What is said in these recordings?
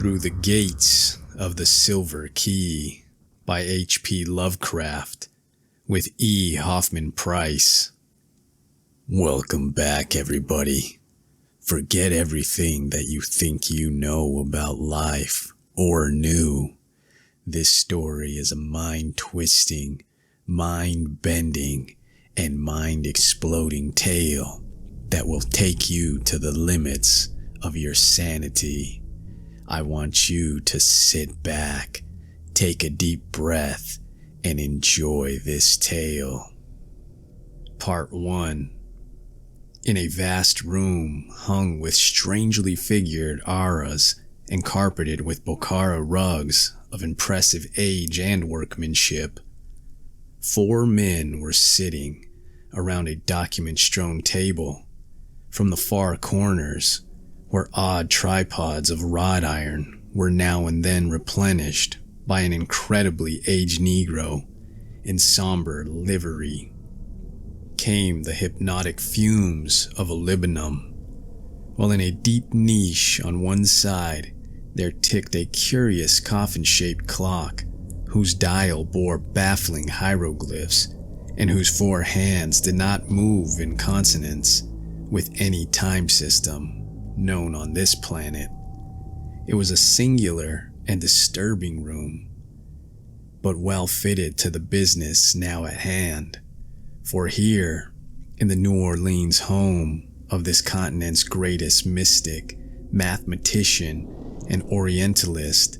Through the Gates of the Silver Key by H.P. Lovecraft with E. Hoffmann Price. Welcome back, everybody. Forget everything that you think you know about life or knew. This story is a mind-twisting, mind-bending, and mind-exploding tale that will take you to the limits of your sanity. I want you to sit back, take a deep breath, and enjoy this tale. Part 1. In a vast room hung with strangely figured auras and carpeted with Bokhara rugs of impressive age and workmanship, 4 men were sitting around a document-strewn table. From the far corners, where odd tripods of wrought iron were now and then replenished by an incredibly aged Negro in somber livery, came the hypnotic fumes of a libidinum, while in a deep niche on one side there ticked a curious coffin-shaped clock whose dial bore baffling hieroglyphs and whose 4 hands did not move in consonance with any time system known on this planet. It was a singular and disturbing room, but well fitted to the business now at hand, for here, in the New Orleans home of this continent's greatest mystic, mathematician, and Orientalist,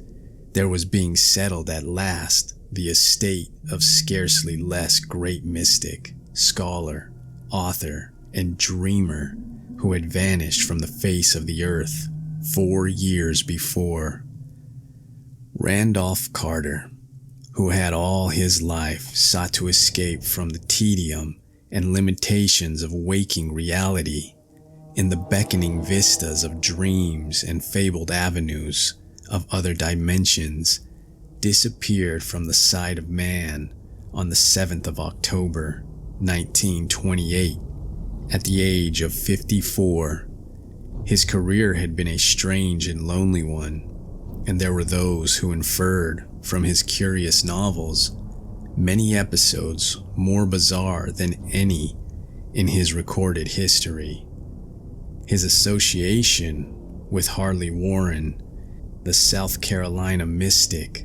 there was being settled at last the estate of scarcely less great mystic, scholar, author, and dreamer who had vanished from the face of the earth 4 years before. Randolph Carter, who had all his life sought to escape from the tedium and limitations of waking reality in the beckoning vistas of dreams and fabled avenues of other dimensions, disappeared from the sight of man on the 7th of October, 1928. At the age of 54, his career had been a strange and lonely one, and there were those who inferred from his curious novels many episodes more bizarre than any in his recorded history. His association with Harley Warren, the South Carolina mystic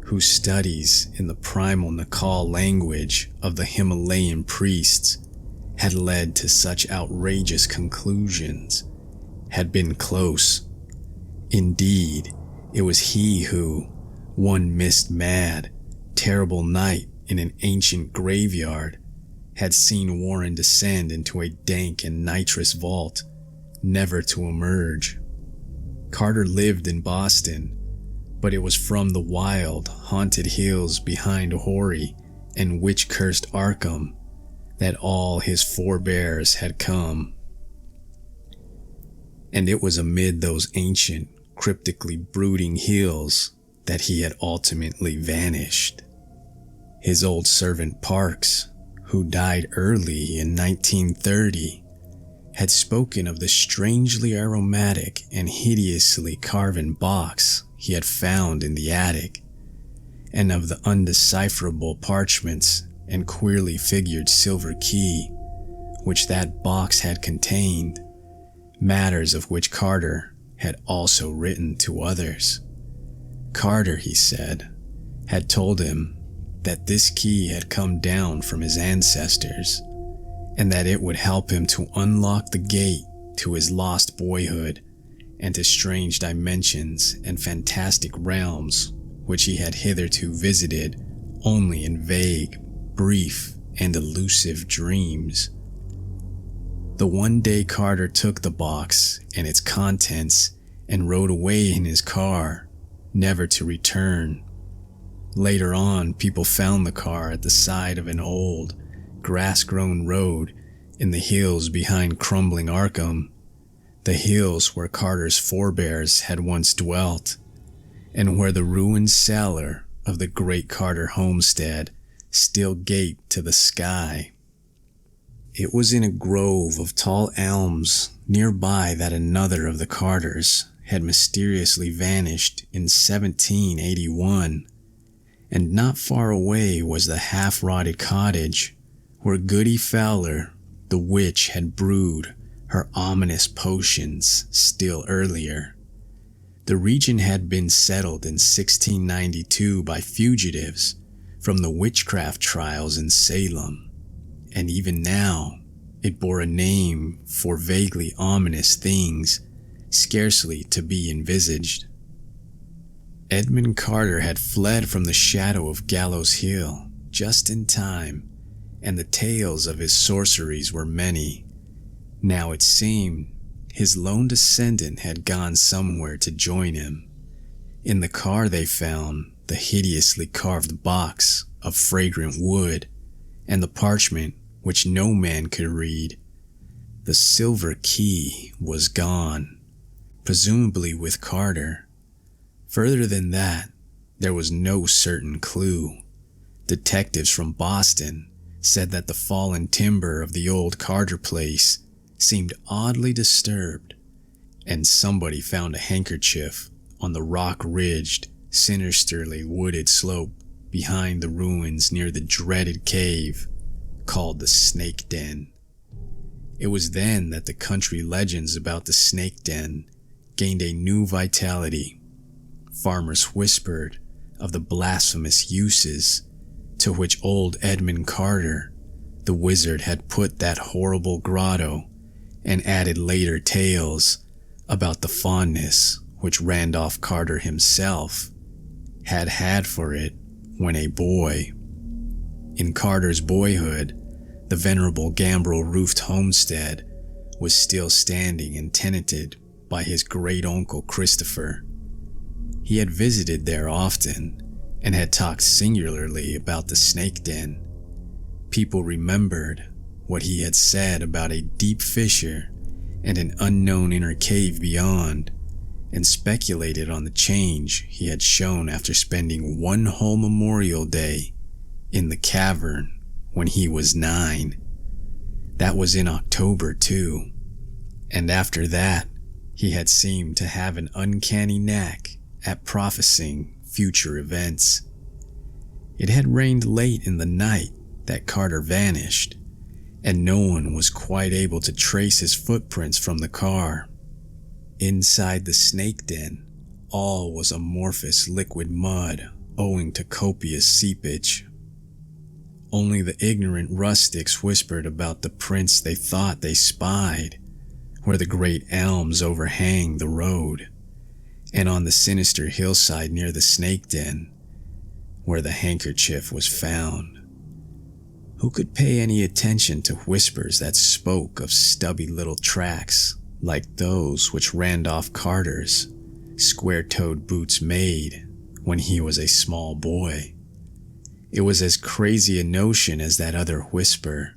who studies in the primal Nakal language of the Himalayan priests, had led to such outrageous conclusions, had been close. Indeed, it was he who, one mist mad, terrible night in an ancient graveyard, had seen Warren descend into a dank and nitrous vault, never to emerge. Carter lived in Boston, but it was from the wild, haunted hills behind hoary and witch-cursed Arkham that all his forebears had come. And it was amid those ancient, cryptically brooding hills that he had ultimately vanished. His old servant Parks, who died early in 1930, had spoken of the strangely aromatic and hideously carven box he had found in the attic, and of the undecipherable parchments and queerly figured silver key which that box had contained, matters of which Carter had also written to others. Carter, he said, had told him that this key had come down from his ancestors, and that it would help him to unlock the gate to his lost boyhood and to strange dimensions and fantastic realms which he had hitherto visited only in vague, brief, and elusive dreams. The one day Carter took the box and its contents and rode away in his car, never to return. Later on, people found the car at the side of an old, grass-grown road in the hills behind crumbling Arkham, the hills where Carter's forebears had once dwelt, and where the ruined cellar of the great Carter homestead still gaped to the sky. It was in a grove of tall elms nearby that another of the Carters had mysteriously vanished in 1781, and not far away was the half-rotted cottage where Goody Fowler, the witch, had brewed her ominous potions still earlier. The region had been settled in 1692 by fugitives from the witchcraft trials in Salem, and even now it bore a name for vaguely ominous things scarcely to be envisaged. Edmund Carter had fled from the shadow of Gallows Hill just in time, and the tales of his sorceries were many. Now it seemed his lone descendant had gone somewhere to join him. In the car they found the hideously carved box of fragrant wood and the parchment which no man could read. The silver key was gone, presumably with Carter. Further than that, there was no certain clue. Detectives from Boston said that the fallen timber of the old Carter place seemed oddly disturbed, and somebody found a handkerchief on the rock-ridged, sinisterly wooded slope behind the ruins near the dreaded cave called the Snake Den. It was then that the country legends about the Snake Den gained a new vitality. Farmers whispered of the blasphemous uses to which old Edmund Carter, the wizard, had put that horrible grotto, and added later tales about the fondness which Randolph Carter himself had had for it when a boy. In Carter's boyhood, the venerable gambrel-roofed homestead was still standing and tenanted by his great-uncle Christopher. He had visited there often and had talked singularly about the Snake Den. People remembered what he had said about a deep fissure and an unknown inner cave beyond, and speculated on the change he had shown after spending one whole Memorial Day in the cavern when he was 9. That was in October too, and after that he had seemed to have an uncanny knack at prophesying future events. It had rained late in the night that Carter vanished, and no one was quite able to trace his footprints from the car. Inside the Snake Den, all was amorphous liquid mud owing to copious seepage. Only the ignorant rustics whispered about the prints they thought they spied where the great elms overhang the road, and on the sinister hillside near the Snake Den, where the handkerchief was found. Who could pay any attention to whispers that spoke of stubby little tracks like those which Randolph Carter's square-toed boots made when he was a small boy? It was as crazy a notion as that other whisper,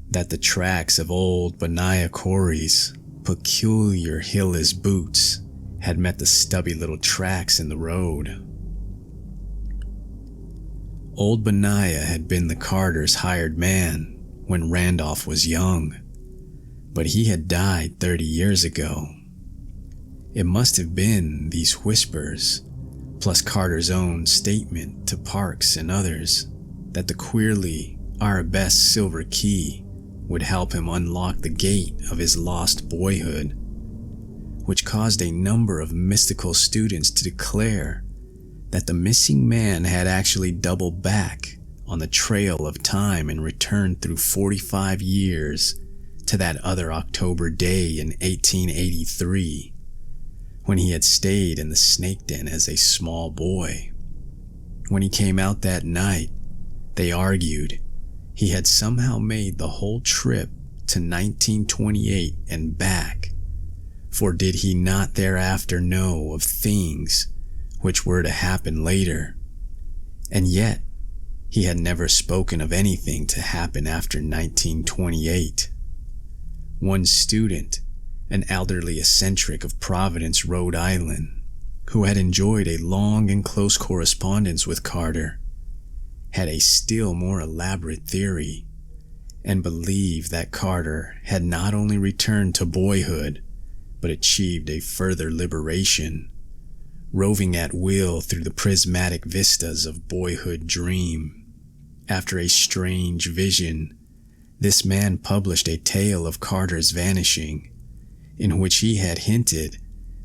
that the tracks of old Benaiah Corey's peculiar heel-less boots had met the stubby little tracks in the road. Old Benaiah had been the Carters' hired man when Randolph was young, but he had died 30 years ago. It must have been these whispers, plus Carter's own statement to Parks and others, that the queerly arabesque silver key would help him unlock the gate of his lost boyhood, which caused a number of mystical students to declare that the missing man had actually doubled back on the trail of time and returned through 45 years to that other October day in 1883, when he had stayed in the Snake Den as a small boy. When he came out that night, they argued he had somehow made the whole trip to 1928 and back, for did he not thereafter know of things which were to happen later? And yet, he had never spoken of anything to happen after 1928. One student, an elderly eccentric of Providence, Rhode Island, who had enjoyed a long and close correspondence with Carter, had a still more elaborate theory, and believed that Carter had not only returned to boyhood, but achieved a further liberation, roving at will through the prismatic vistas of boyhood dream. After a strange vision, this man published a tale of Carter's vanishing, in which he had hinted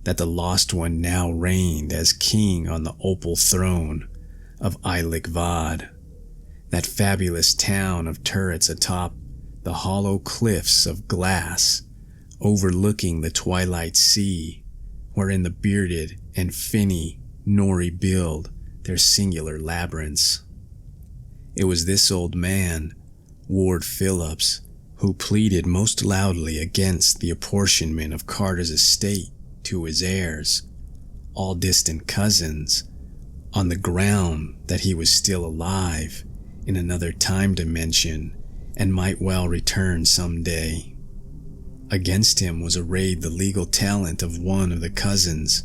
that the lost one now reigned as king on the opal throne of Eilig-Vad, that fabulous town of turrets atop the hollow cliffs of glass overlooking the twilight sea, wherein the bearded and finny Nori build their singular labyrinths. It was this old man, Ward Phillips, who pleaded most loudly against the apportionment of Carter's estate to his heirs, all distant cousins, on the ground that he was still alive in another time dimension and might well return someday. Against him was arrayed the legal talent of one of the cousins,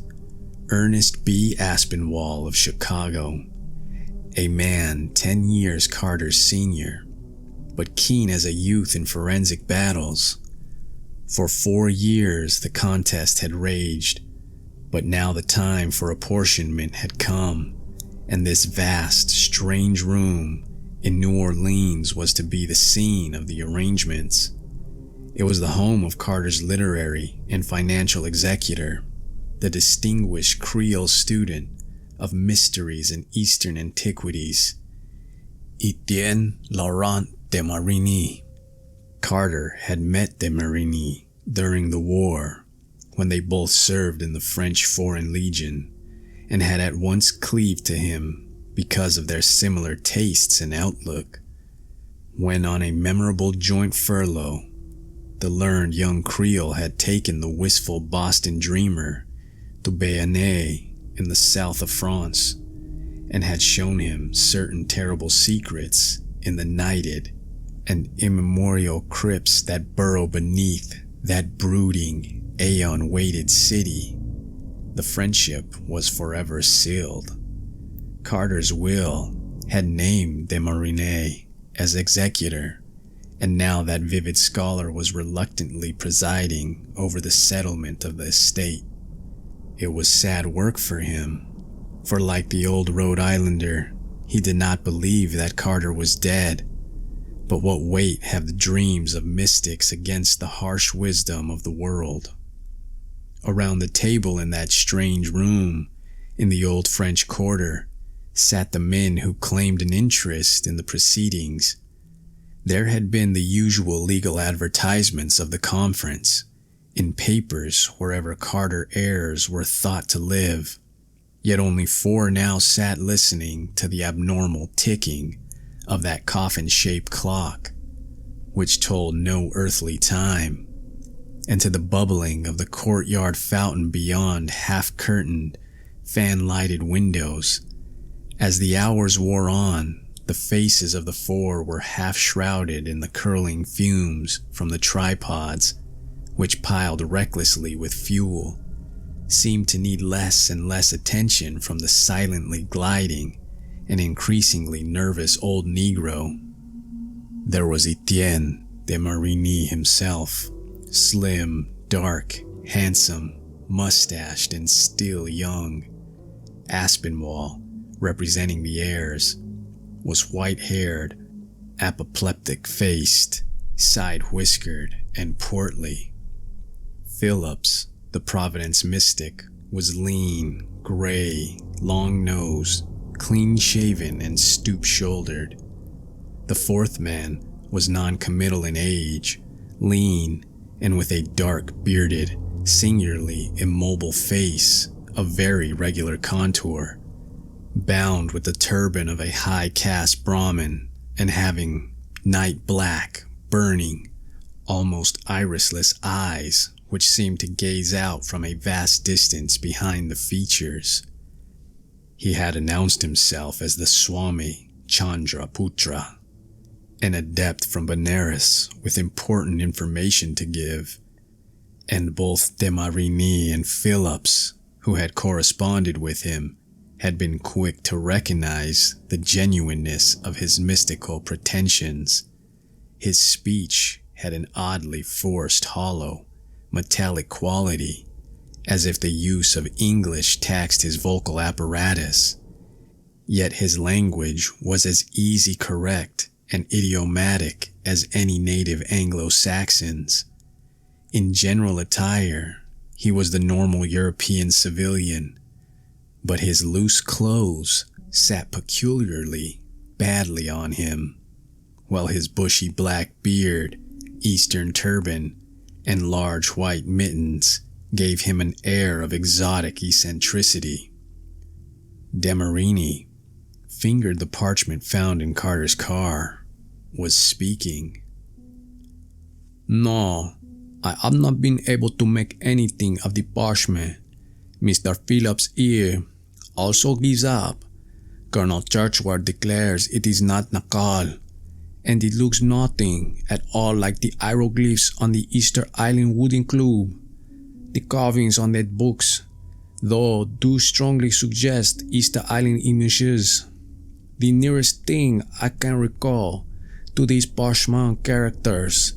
Ernest B. Aspinwall of Chicago, a man 10 years Carter's senior, but keen as a youth in forensic battles. For 4 years the contest had raged, but now the time for apportionment had come, and this vast, strange room in New Orleans was to be the scene of the arrangements. It was the home of Carter's literary and financial executor, the distinguished Creole student of mysteries and Eastern antiquities, Etienne Laurent de Marigny. Carter had met de Marigny during the war, when they both served in the French Foreign Legion, and had at once cleaved to him because of their similar tastes and outlook. When on a memorable joint furlough, the learned young Creole had taken the wistful Boston dreamer to Béarn in the south of France, and had shown him certain terrible secrets in the nighted and immemorial crypts that burrow beneath that brooding, aeon-weighted city. The friendship was forever sealed. Carter's will had named de Marigny as executor, and now that vivid scholar was reluctantly presiding over the settlement of the estate. It was sad work for him, for like the old Rhode Islander, he did not believe that Carter was dead. But what weight have the dreams of mystics against the harsh wisdom of the world? Around the table in that strange room in the old French quarter sat the men who claimed an interest in the proceedings. There had been the usual legal advertisements of the conference, in papers wherever Carter heirs were thought to live, yet only 4 now sat listening to the abnormal ticking of that coffin-shaped clock, which told no earthly time, and to the bubbling of the courtyard fountain beyond half-curtained, fan-lighted windows. As the hours wore on, the faces of the 4 were half-shrouded in the curling fumes from the tripods, which, piled recklessly with fuel, seemed to need less and less attention from the silently gliding and increasingly nervous old Negro. There was Etienne de Marigny himself, slim, dark, handsome, mustached, and still young. Aspinwall, representing the heirs, was white-haired, apoplectic-faced, side-whiskered, and portly. Phillips, the Providence mystic, was lean, gray, long-nosed, clean-shaven, and stoop-shouldered. The 4th man was non-committal in age, lean, and with a dark, bearded, singularly immobile face of very regular contour, bound with the turban of a high-caste Brahmin, and having night-black, burning, almost irisless eyes which seemed to gaze out from a vast distance behind the features. He had announced himself as the Swami Chandraputra, an adept from Benares with important information to give, and both de Marigny and Phillips, who had corresponded with him, had been quick to recognize the genuineness of his mystical pretensions. His speech had an oddly forced hollow, metallic quality, as if the use of English taxed his vocal apparatus. Yet his language was as easy correct and idiomatic as any native Anglo-Saxons. In general attire, he was the normal European civilian, but his loose clothes sat peculiarly badly on him, while his bushy black beard, Eastern turban, and large white mittens gave him an air of exotic eccentricity. Demarini fingered the parchment found in Carter's car, was speaking. "No, I have not been able to make anything of the parchment. Mr. Phillips here also gives up. Colonel Churchward declares it is not Nakal, and it looks nothing at all like the hieroglyphs on the Easter Island wooden club. The carvings on that books, though, do strongly suggest Easter Island images. The nearest thing I can recall to these parchment characters.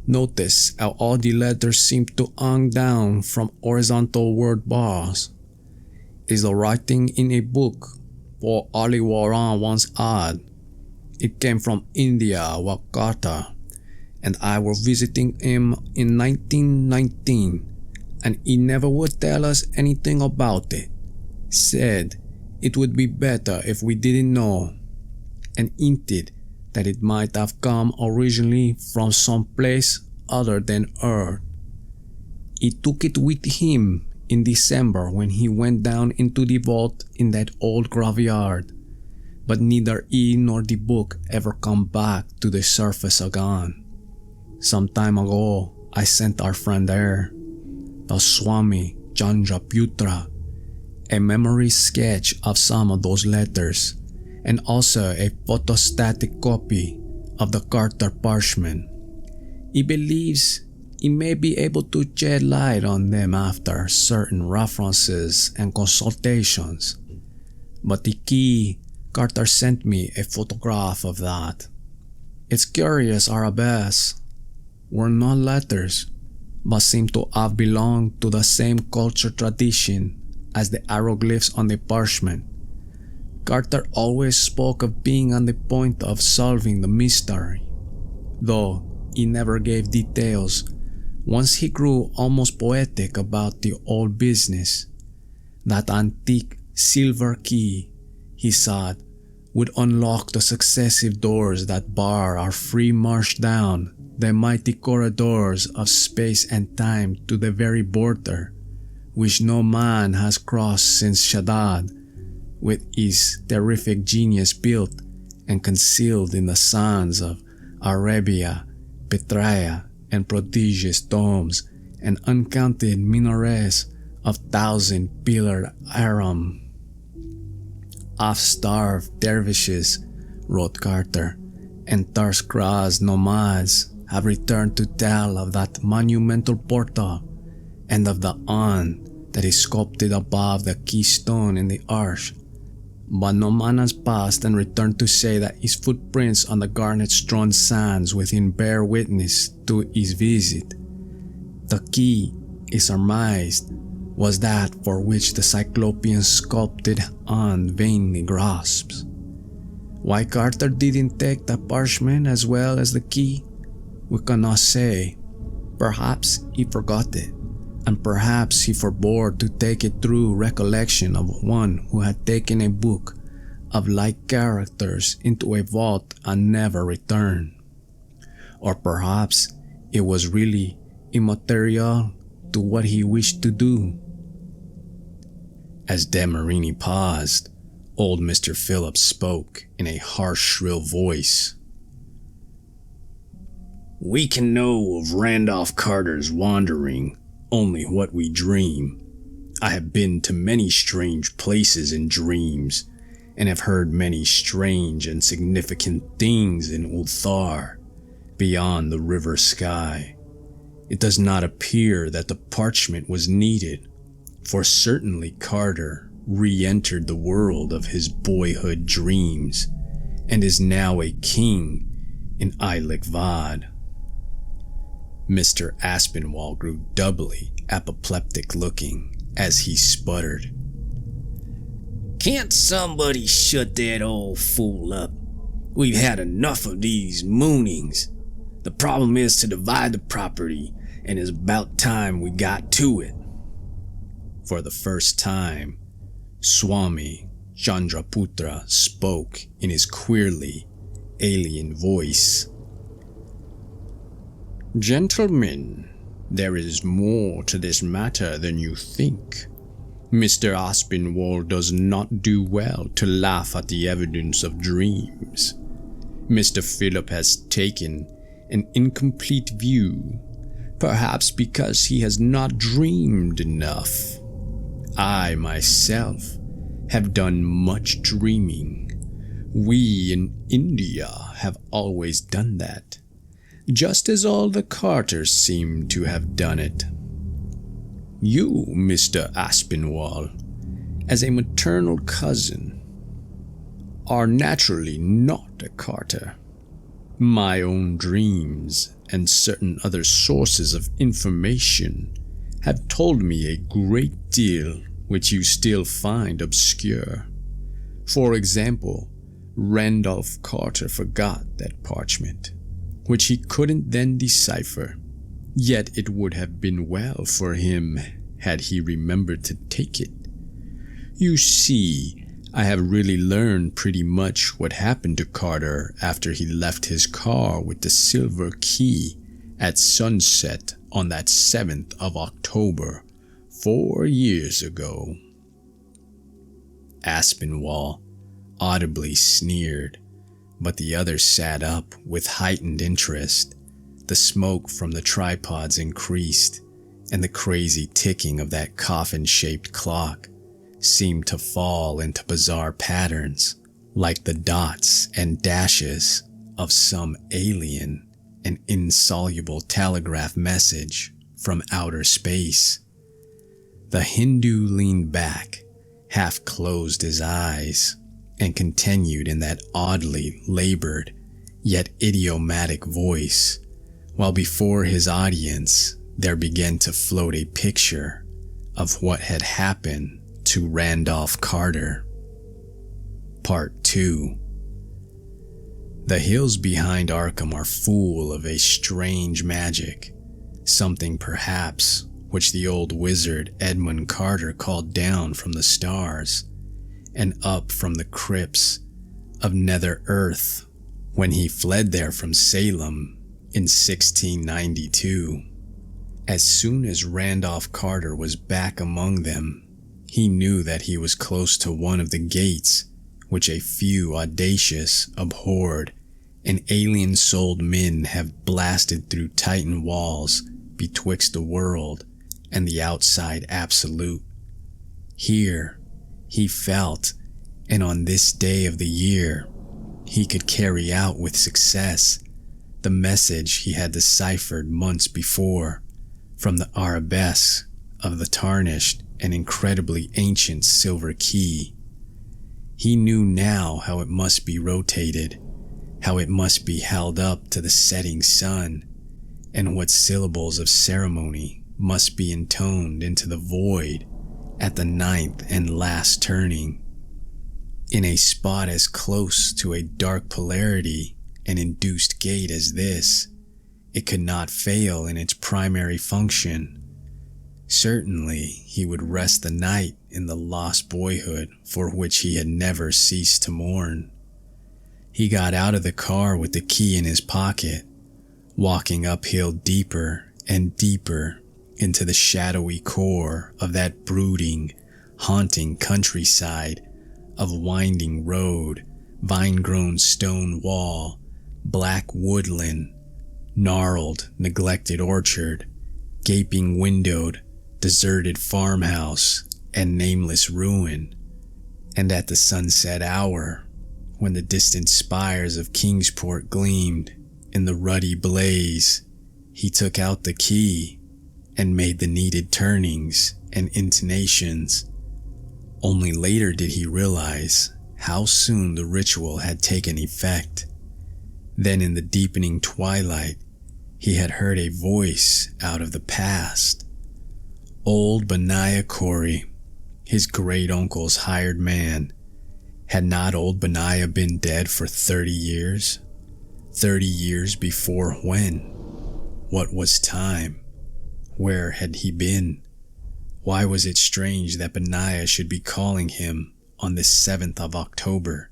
Notice how all the letters seem to hang down from horizontal word bars. Is the writing in a book, for Ali Warren once had. It came from India with Carter, and I were visiting him in 1919, and he never would tell us anything about it. Said it would be better if we didn't know, and hinted that it might have come originally from some place other than Earth. He took it with him in December when he went down into the vault in that old graveyard, but neither he nor the book ever come back to the surface again. Some time ago, I sent our friend there, the Swami Chandraputra, a memory sketch of some of those letters, and also a photostatic copy of the Carter parchment. He believes he may be able to shed light on them after certain references and consultations. But the key, Carter sent me a photograph of that. Its curious arabesques were not letters, but seem to have belonged to the same culture tradition as the hieroglyphs on the parchment. Carter always spoke of being on the point of solving the mystery, though he never gave details. Once he grew almost poetic about the old business. That antique silver key, he said, would unlock the successive doors that bar our free march down the mighty corridors of space and time to the very border, which no man has crossed since Shaddad, with his terrific genius built and concealed in the sands of Arabia, Petraea, and prodigious domes and uncounted minarets of thousand-pillared haram. Half-starved dervishes, wrote Carter, and thirst-crazed nomads have returned to tell of that monumental portal and of the urn that is sculpted above the keystone in the arch. But no man has passed and returned to say that his footprints on the garnet-strewn sands within bear witness to his visit. The key, is surmised, was that for which the Cyclopean sculpted hand vainly grasps. Why Carter didn't take the parchment as well as the key, we cannot say. Perhaps he forgot it, and perhaps he forbore to take it through recollection of one who had taken a book of like characters into a vault and never returned. Or perhaps it was really immaterial to what he wished to do. As Demarini paused, old Mr. Phillips spoke in a harsh, shrill voice. We can know of Randolph Carter's wandering only what we dream. I have been to many strange places in dreams, and have heard many strange and significant things in Ulthar, beyond the river sky. It does not appear that the parchment was needed, for certainly Carter re-entered the world of his boyhood dreams, and is now a king in Eilik Vad. Mr. Aspinwall grew doubly apoplectic looking as he sputtered. Can't somebody shut that old fool up? We've had enough of these moonings. The problem is to divide the property, and it's about time we got to it. For the first time, Swami Chandraputra spoke in his queerly alien voice. Gentlemen, there is more to this matter than you think. Mr. Aspinwall does not do well to laugh at the evidence of dreams. Mr. Philip has taken an incomplete view, perhaps because he has not dreamed enough. I myself have done much dreaming. We in India have always done that, just as all the Carters seem to have done it. You, Mr. Aspinwall, as a maternal cousin, are naturally not a Carter. My own dreams and certain other sources of information have told me a great deal which you still find obscure. For example, Randolph Carter forgot that parchment, which he couldn't then decipher. Yet it would have been well for him had he remembered to take it. You see, I have really learned pretty much what happened to Carter after he left his car with the silver key at sunset on that 7th of October, 4 years ago. Aspinwall audibly sneered, but the others sat up with heightened interest. The smoke from the tripods increased, and the crazy ticking of that coffin-shaped clock seemed to fall into bizarre patterns, like the dots and dashes of some alien and insoluble telegraph message from outer space. The Hindu leaned back, half closed his eyes, and continued in that oddly labored yet idiomatic voice, while before his audience there began to float a picture of what had happened to Randolph Carter. Part 2. The hills behind Arkham are full of a strange magic, something perhaps which the old wizard Edmund Carter called down from the stars and up from the crypts of Nether Earth when he fled there from Salem in 1692. As soon as Randolph Carter was back among them, he knew that he was close to one of the gates which a few audacious, abhorred, and alien-souled men have blasted through Titan walls betwixt the world and the outside absolute. Here, he felt, and on this day of the year, he could carry out with success the message he had deciphered months before from the arabesque of the tarnished and incredibly ancient silver key. He knew now how it must be rotated, how it must be held up to the setting sun, and what syllables of ceremony must be intoned into the void at the 9th and last turning. In a spot as close to a dark polarity and induced gate as this, it could not fail in its primary function. Certainly, he would rest the night in the lost boyhood for which he had never ceased to mourn. He got out of the car with the key in his pocket, walking uphill deeper and deeper into the shadowy core of that brooding, haunting countryside of winding road, vine-grown stone wall, black woodland, gnarled, neglected orchard, gaping windowed, deserted farmhouse, and nameless ruin. And at the sunset hour, when the distant spires of Kingsport gleamed in the ruddy blaze, he took out the key and made the needed turnings and intonations. Only later did he realize how soon the ritual had taken effect. Then in the deepening twilight, he had heard a voice out of the past. Old Benaiah Corey, his great-uncle's hired man. Had not old Benaiah been dead for 30 years? 30 years before when? What was time? Where had he been? Why was it strange that Benaiah should be calling him on the 7th of October,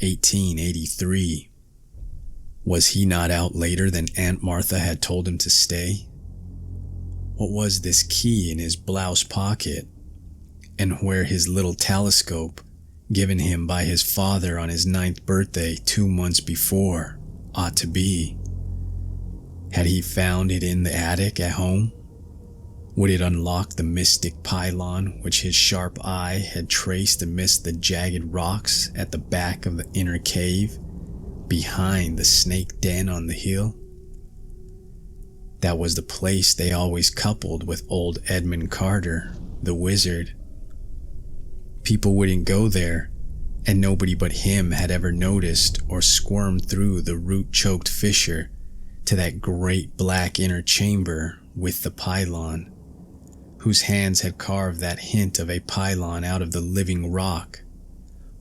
1883? Was he not out later than Aunt Martha had told him to stay? What was this key in his blouse pocket? And where his little telescope, given him by his father on his 9th birthday 2 months before, ought to be? Had he found it in the attic at home? Would it unlock the mystic pylon which his sharp eye had traced amidst the jagged rocks at the back of the inner cave, behind the snake den on the hill? That was the place they always coupled with old Edmund Carter, the wizard. People wouldn't go there, and nobody but him had ever noticed or squirmed through the root-choked fissure to that great black inner chamber with the pylon, whose hands had carved that hint of a pylon out of the living rock,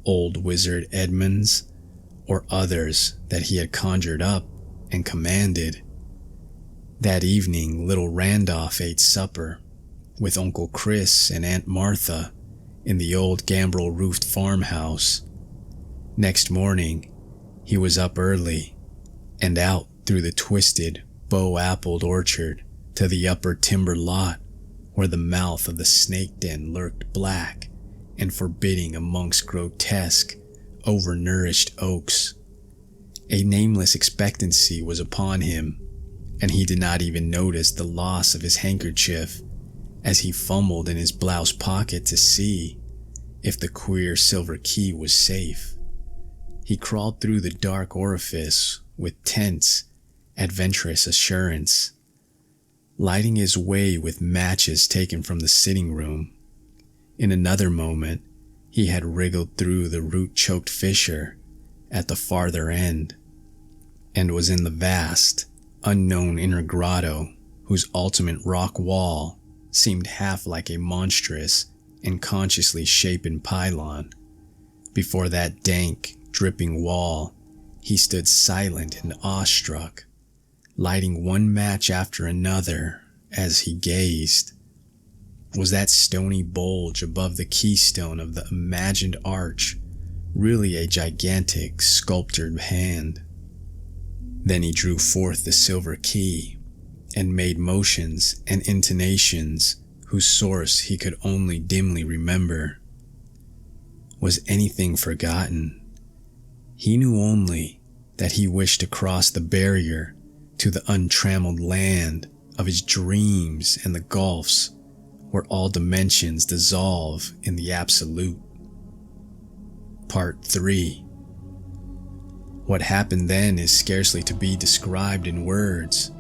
old wizard Edmund's, or others that he had conjured up and commanded. That evening, little Randolph ate supper with Uncle Chris and Aunt Martha in the old gambrel-roofed farmhouse. Next morning, he was up early and out through the twisted, bow-appled orchard to the upper timber lot where the mouth of the snake den lurked black and forbidding amongst grotesque, overnourished oaks. A nameless expectancy was upon him, and he did not even notice the loss of his handkerchief as he fumbled in his blouse pocket to see if the queer silver key was safe. He crawled through the dark orifice with tense, adventurous assurance, lighting his way with matches taken from the sitting room. In another moment, he had wriggled through the root-choked fissure at the farther end, and was in the vast, unknown inner grotto whose ultimate rock wall seemed half like a monstrous and consciously shapen pylon. Before that dank, dripping wall, he stood silent and awestruck, lighting one match after another as he gazed. Was that stony bulge above the keystone of the imagined arch really a gigantic, sculptured hand? Then he drew forth the silver key and made motions and intonations whose source he could only dimly remember. Was anything forgotten? He knew only that he wished to cross the barrier to the untrammeled land of his dreams and the gulfs where all dimensions dissolve in the absolute. Part 3. What happened then is scarcely to be described in words.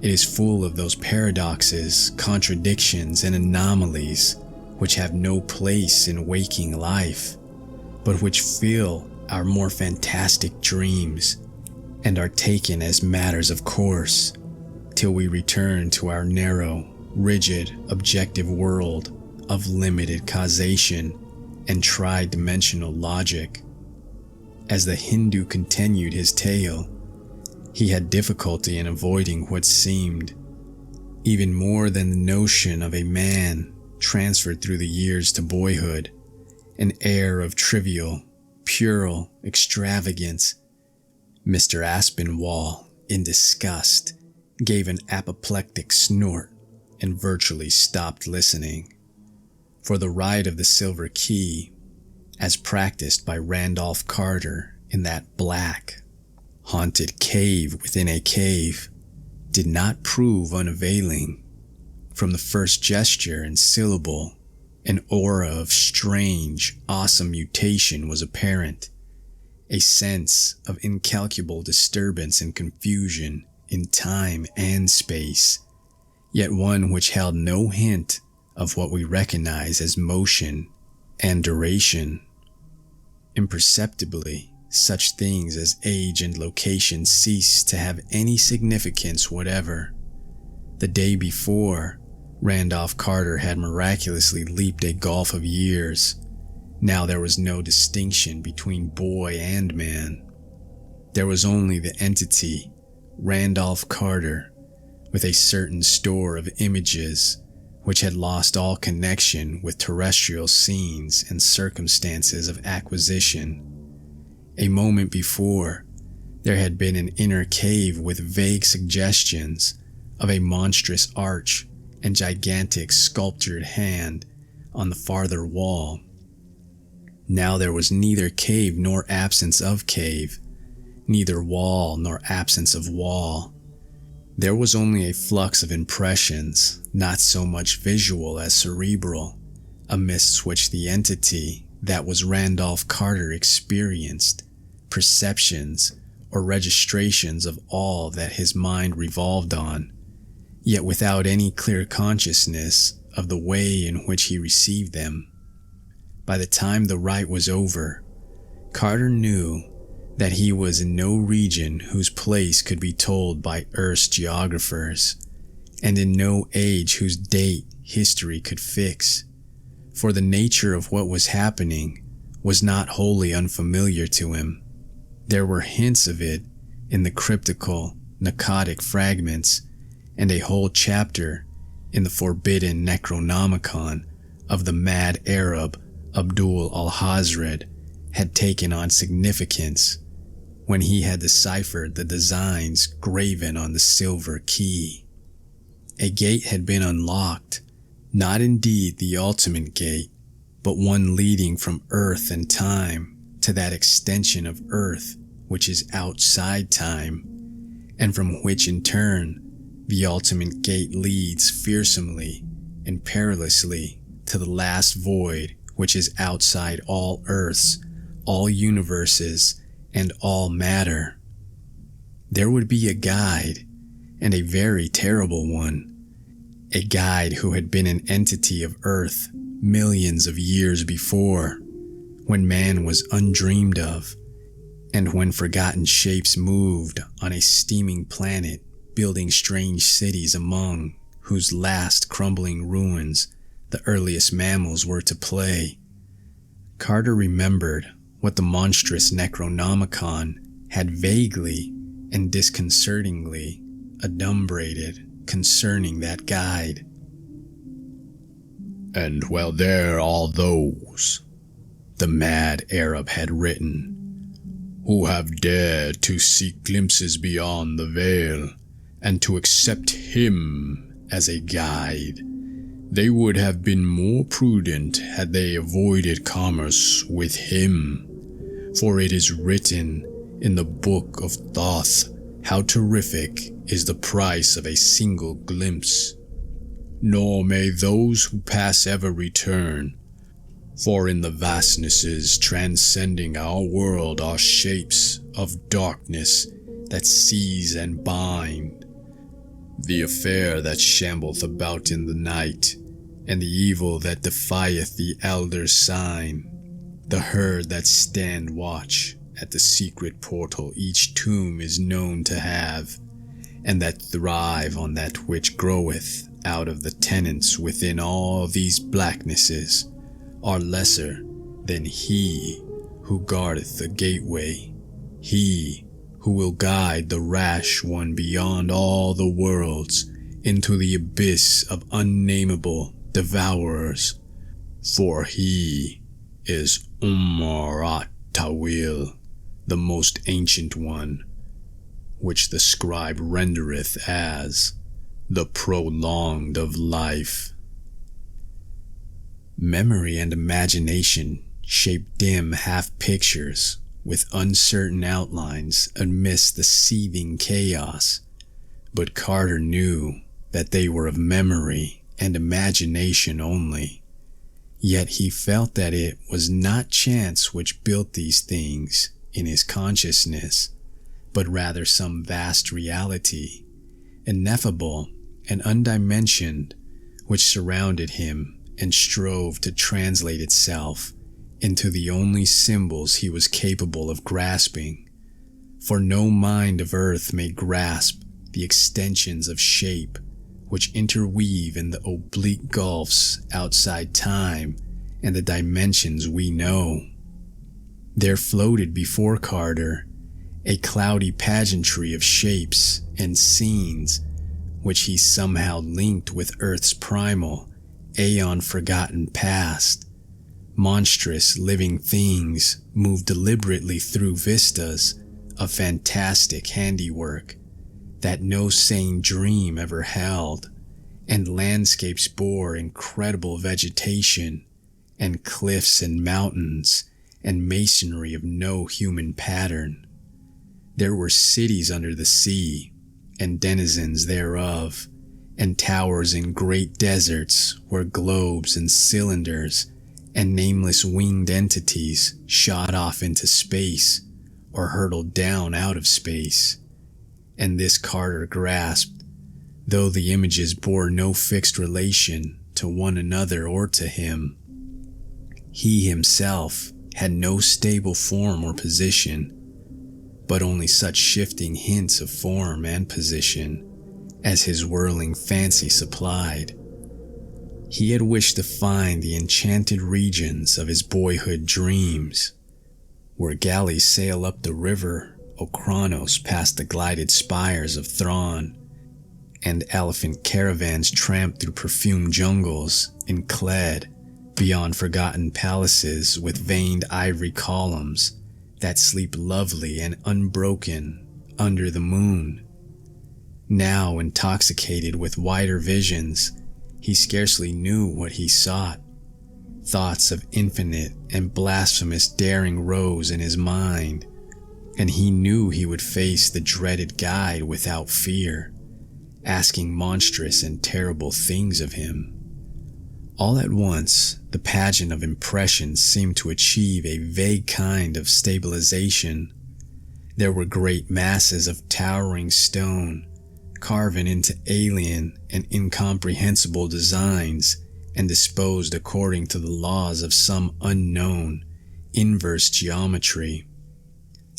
It is full of those paradoxes, contradictions, and anomalies which have no place in waking life, but which fill our more fantastic dreams and are taken as matters of course till we return to our narrow, rigid, objective world of limited causation and tri-dimensional logic. As the Hindu continued his tale, he had difficulty in avoiding what seemed, even more than the notion of a man transferred through the years to boyhood, an air of trivial, puerile extravagance. Mr. Aspinwall, in disgust, gave an apoplectic snort and virtually stopped listening. For the ride of the silver key, as practiced by Randolph Carter in that black, haunted cave within a cave, did not prove unavailing. From the first gesture and syllable, an aura of strange, awesome mutation was apparent, a sense of incalculable disturbance and confusion in time and space, yet one which held no hint of what we recognize as motion and duration. Imperceptibly, such things as age and location ceased to have any significance whatever. The day before, Randolph Carter had miraculously leaped a gulf of years. Now there was no distinction between boy and man. There was only the entity, Randolph Carter, with a certain store of images which had lost all connection with terrestrial scenes and circumstances of acquisition. A moment before, there had been an inner cave with vague suggestions of a monstrous arch and gigantic sculptured hand on the farther wall. Now there was neither cave nor absence of cave, neither wall nor absence of wall. There was only a flux of impressions, not so much visual as cerebral, amidst which the entity that was Randolph Carter experienced perceptions or registrations of all that his mind revolved on, yet without any clear consciousness of the way in which he received them. By the time the rite was over, Carter knew that he was in no region whose place could be told by Earth's geographers, and in no age whose date history could fix, for the nature of what was happening was not wholly unfamiliar to him. There were hints of it in the cryptical, narcotic fragments, and a whole chapter in the forbidden Necronomicon of the mad Arab Abdul al-Hazred had taken on significance when he had deciphered the designs graven on the silver key. A gate had been unlocked, not indeed the ultimate gate, but one leading from Earth and time to that extension of Earth which is outside time, and from which in turn the ultimate gate leads fearsomely and perilously to the last void which is outside all Earths, all universes, and all matter. There would be a guide, and a very terrible one, a guide who had been an entity of Earth millions of years before, when man was undreamed of, and when forgotten shapes moved on a steaming planet, building strange cities among whose last crumbling ruins the earliest mammals were to play. Carter remembered what the monstrous Necronomicon had vaguely and disconcertingly adumbrated concerning that guide. And well, there are those, the mad Arab had written, who have dared to seek glimpses beyond the veil and to accept him as a guide. They would have been more prudent had they avoided commerce with him. For it is written in the book of Thoth how terrific is the price of a single glimpse. Nor may those who pass ever return, for in the vastnesses transcending our world are shapes of darkness that seize and bind. The affair that shambleth about in the night, and the evil that defieth the elder's sign, the herd that stand watch at the secret portal each tomb is known to have, and that thrive on that which groweth out of the tenants within all these blacknesses, are lesser than he who guardeth the gateway, he who will guide the rash one beyond all the worlds into the abyss of unnameable devourers, for he is Tawil, the most ancient one, which the scribe rendereth as the prolonged of life. Memory and imagination shape dim half-pictures with uncertain outlines amidst the seething chaos, but Carter knew that they were of memory and imagination only. Yet he felt that it was not chance which built these things in his consciousness, but rather some vast reality, ineffable and undimensioned, which surrounded him and strove to translate itself into the only symbols he was capable of grasping, for no mind of earth may grasp the extensions of shape which interweave in the oblique gulfs outside time and the dimensions we know. There floated before Carter a cloudy pageantry of shapes and scenes which he somehow linked with Earth's primal, aeon-forgotten past. Monstrous living things moved deliberately through vistas of fantastic handiwork that no sane dream ever held, and landscapes bore incredible vegetation, and cliffs and mountains, and masonry of no human pattern. There were cities under the sea, and denizens thereof, and towers in great deserts where globes and cylinders and nameless winged entities shot off into space or hurtled down out of space. And this Carter grasped, though the images bore no fixed relation to one another or to him. He himself had no stable form or position, but only such shifting hints of form and position as his whirling fancy supplied. He had wished to find the enchanted regions of his boyhood dreams, where galleys sail up the river Ochronos past the glided spires of Thrawn, and elephant caravans tramp through perfumed jungles in Cled, beyond forgotten palaces with veined ivory columns that sleep lovely and unbroken under the moon. Now intoxicated with wider visions, he scarcely knew what he sought. Thoughts of infinite and blasphemous daring rose in his mind, and he knew he would face the dreaded guide without fear, asking monstrous and terrible things of him. All at once, the pageant of impressions seemed to achieve a vague kind of stabilization. There were great masses of towering stone, carven into alien and incomprehensible designs and disposed according to the laws of some unknown, inverse geometry.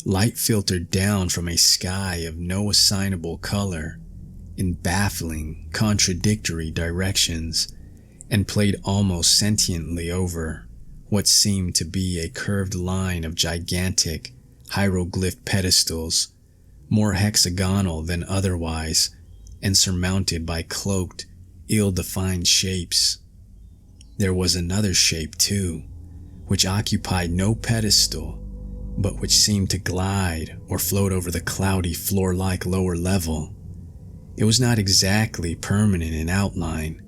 Light filtered down from a sky of no assignable color in baffling, contradictory directions, and played almost sentiently over what seemed to be a curved line of gigantic, hieroglyph pedestals, more hexagonal than otherwise, and surmounted by cloaked, ill-defined shapes. There was another shape, too, which occupied no pedestal, but which seemed to glide or float over the cloudy floor-like lower level. It was not exactly permanent in outline,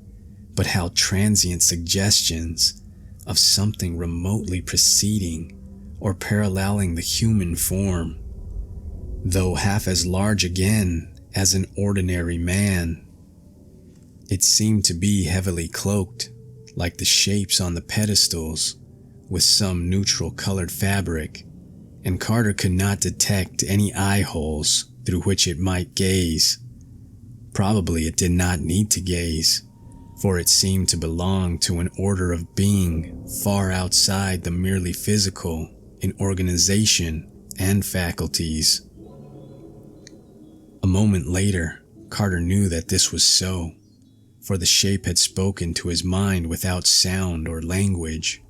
but held transient suggestions of something remotely preceding or paralleling the human form, though half as large again as an ordinary man. It seemed to be heavily cloaked, like the shapes on the pedestals, with some neutral colored fabric, and Carter could not detect any eye holes through which it might gaze. Probably it did not need to gaze, for it seemed to belong to an order of being far outside the merely physical in organization and faculties. A moment later, Carter knew that this was so, for the shape had spoken to his mind without sound or language,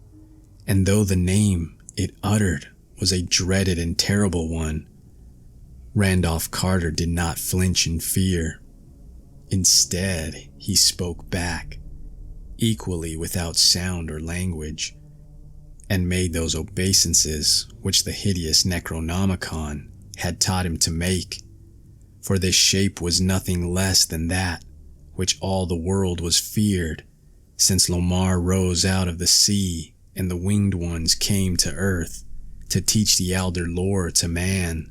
and though the name it uttered was a dreaded and terrible one, Randolph Carter did not flinch in fear. Instead, he spoke back, equally without sound or language, and made those obeisances which the hideous Necronomicon had taught him to make, for this shape was nothing less than that which all the world was feared, since Lomar rose out of the sea and the winged ones came to earth to teach the elder lore to man.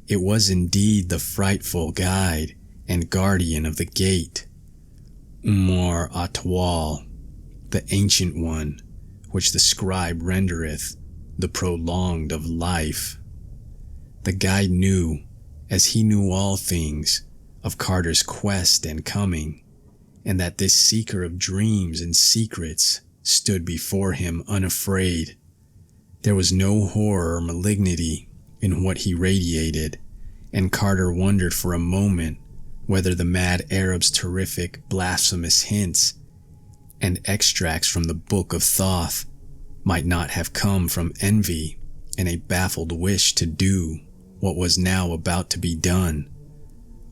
It was indeed the frightful guide and guardian of the gate, Umar Atwal, the ancient one, which the scribe rendereth the prolonged of life. The guide knew, as he knew all things, of Carter's quest and coming, and that this seeker of dreams and secrets stood before him unafraid, There was no horror or malignity in what he radiated, and Carter wondered for a moment whether the mad Arab's terrific, blasphemous hints and extracts from the Book of Thoth might not have come from envy and a baffled wish to do what was now about to be done,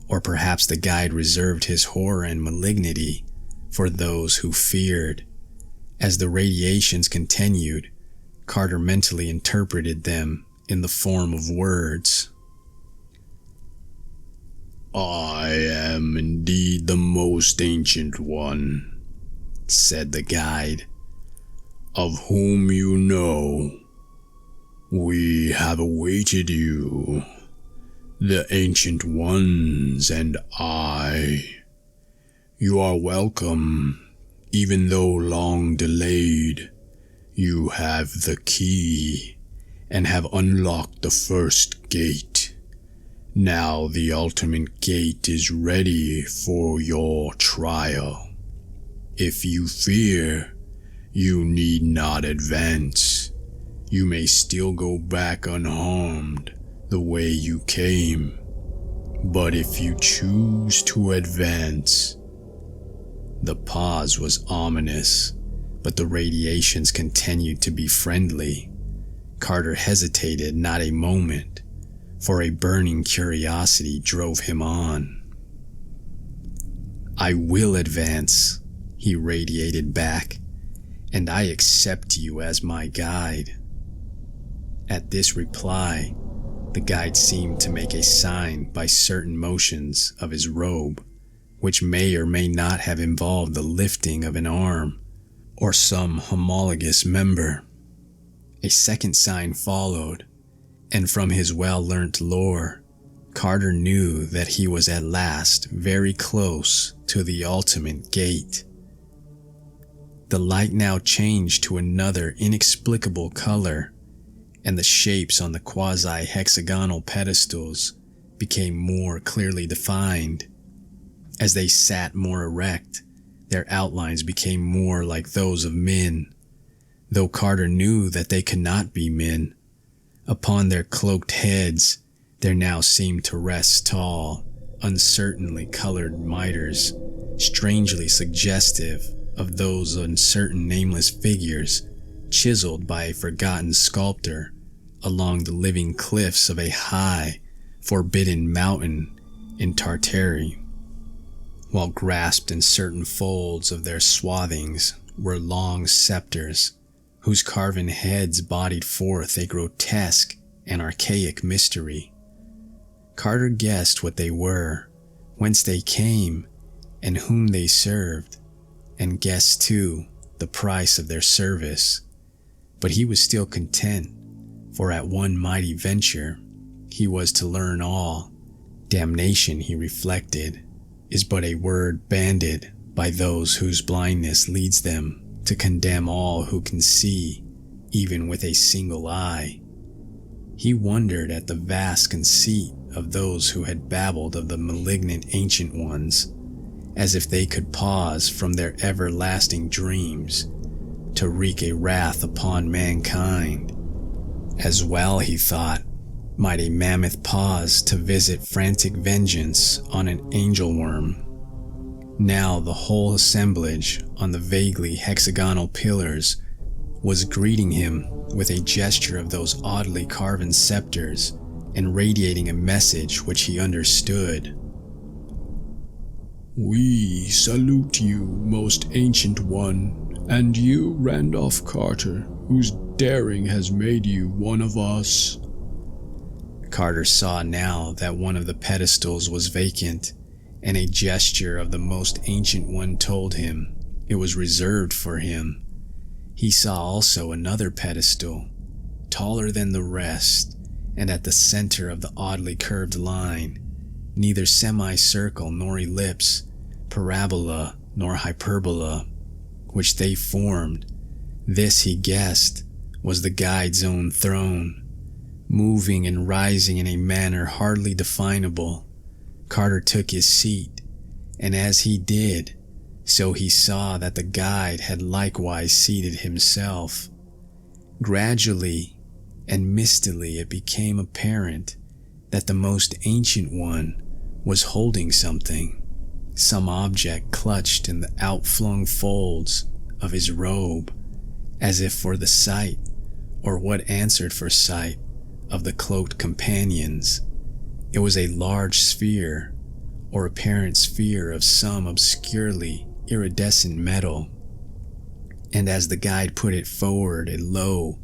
or perhaps the guide reserved his horror and malignity for those who feared. As the radiations continued, Carter mentally interpreted them in the form of words. "I am indeed the most ancient one," said the guide, "of whom you know. We have awaited you, the ancient ones and I. You are welcome, even though long delayed. You have the key and have unlocked the first gate. Now the ultimate gate is ready for your trial. If you fear, you need not advance. You may still go back unharmed the way you came. But if you choose to advance..." The pause was ominous, but the radiations continued to be friendly. Carter hesitated not a moment, for a burning curiosity drove him on. "I will advance," he radiated back, "and I accept you as my guide." At this reply, the guide seemed to make a sign by certain motions of his robe, which may or may not have involved the lifting of an arm or some homologous member. A second sign followed, and from his well-learnt lore, Carter knew that he was at last very close to the ultimate gate. The light now changed to another inexplicable color, and the shapes on the quasi-hexagonal pedestals became more clearly defined. As they sat more erect, their outlines became more like those of men, though Carter knew that they could not be men. Upon their cloaked heads, there now seemed to rest tall, uncertainly colored mitres, strangely suggestive of those uncertain nameless figures chiseled by a forgotten sculptor along the living cliffs of a high, forbidden mountain in Tartary. While grasped in certain folds of their swathings were long scepters, whose carven heads bodied forth a grotesque and archaic mystery. Carter guessed what they were, whence they came, and whom they served, and guessed too the price of their service. But he was still content, for at one mighty venture he was to learn all. Damnation, he reflected, is but a word bandied by those whose blindness leads them to condemn all who can see, even with a single eye. He wondered at the vast conceit of those who had babbled of the malignant ancient ones, as if they could pause from their everlasting dreams to wreak a wrath upon mankind. As well, he thought, might a mammoth pause to visit frantic vengeance on an angel worm. Now the whole assemblage on the vaguely hexagonal pillars was greeting him with a gesture of those oddly carven scepters and radiating a message which he understood. "We salute you, most ancient one, and you, Randolph Carter, whose daring has made you one of us." Carter saw now that one of the pedestals was vacant, and a gesture of the most ancient one told him it was reserved for him. He saw also another pedestal, taller than the rest, and at the center of the oddly curved line, neither semicircle nor ellipse, parabola nor hyperbola, which they formed. This, he guessed, was the guide's own throne. Moving and rising in a manner hardly definable, Carter took his seat, and as he did, so he saw that the guide had likewise seated himself. Gradually, and mistily it became apparent that the most ancient one was holding something, some object clutched in the outflung folds of his robe, as if for the sight, or what answered for sight, of the cloaked companions. It was a large sphere, or apparent sphere of some obscurely iridescent metal, and as the guide put it forward, a low,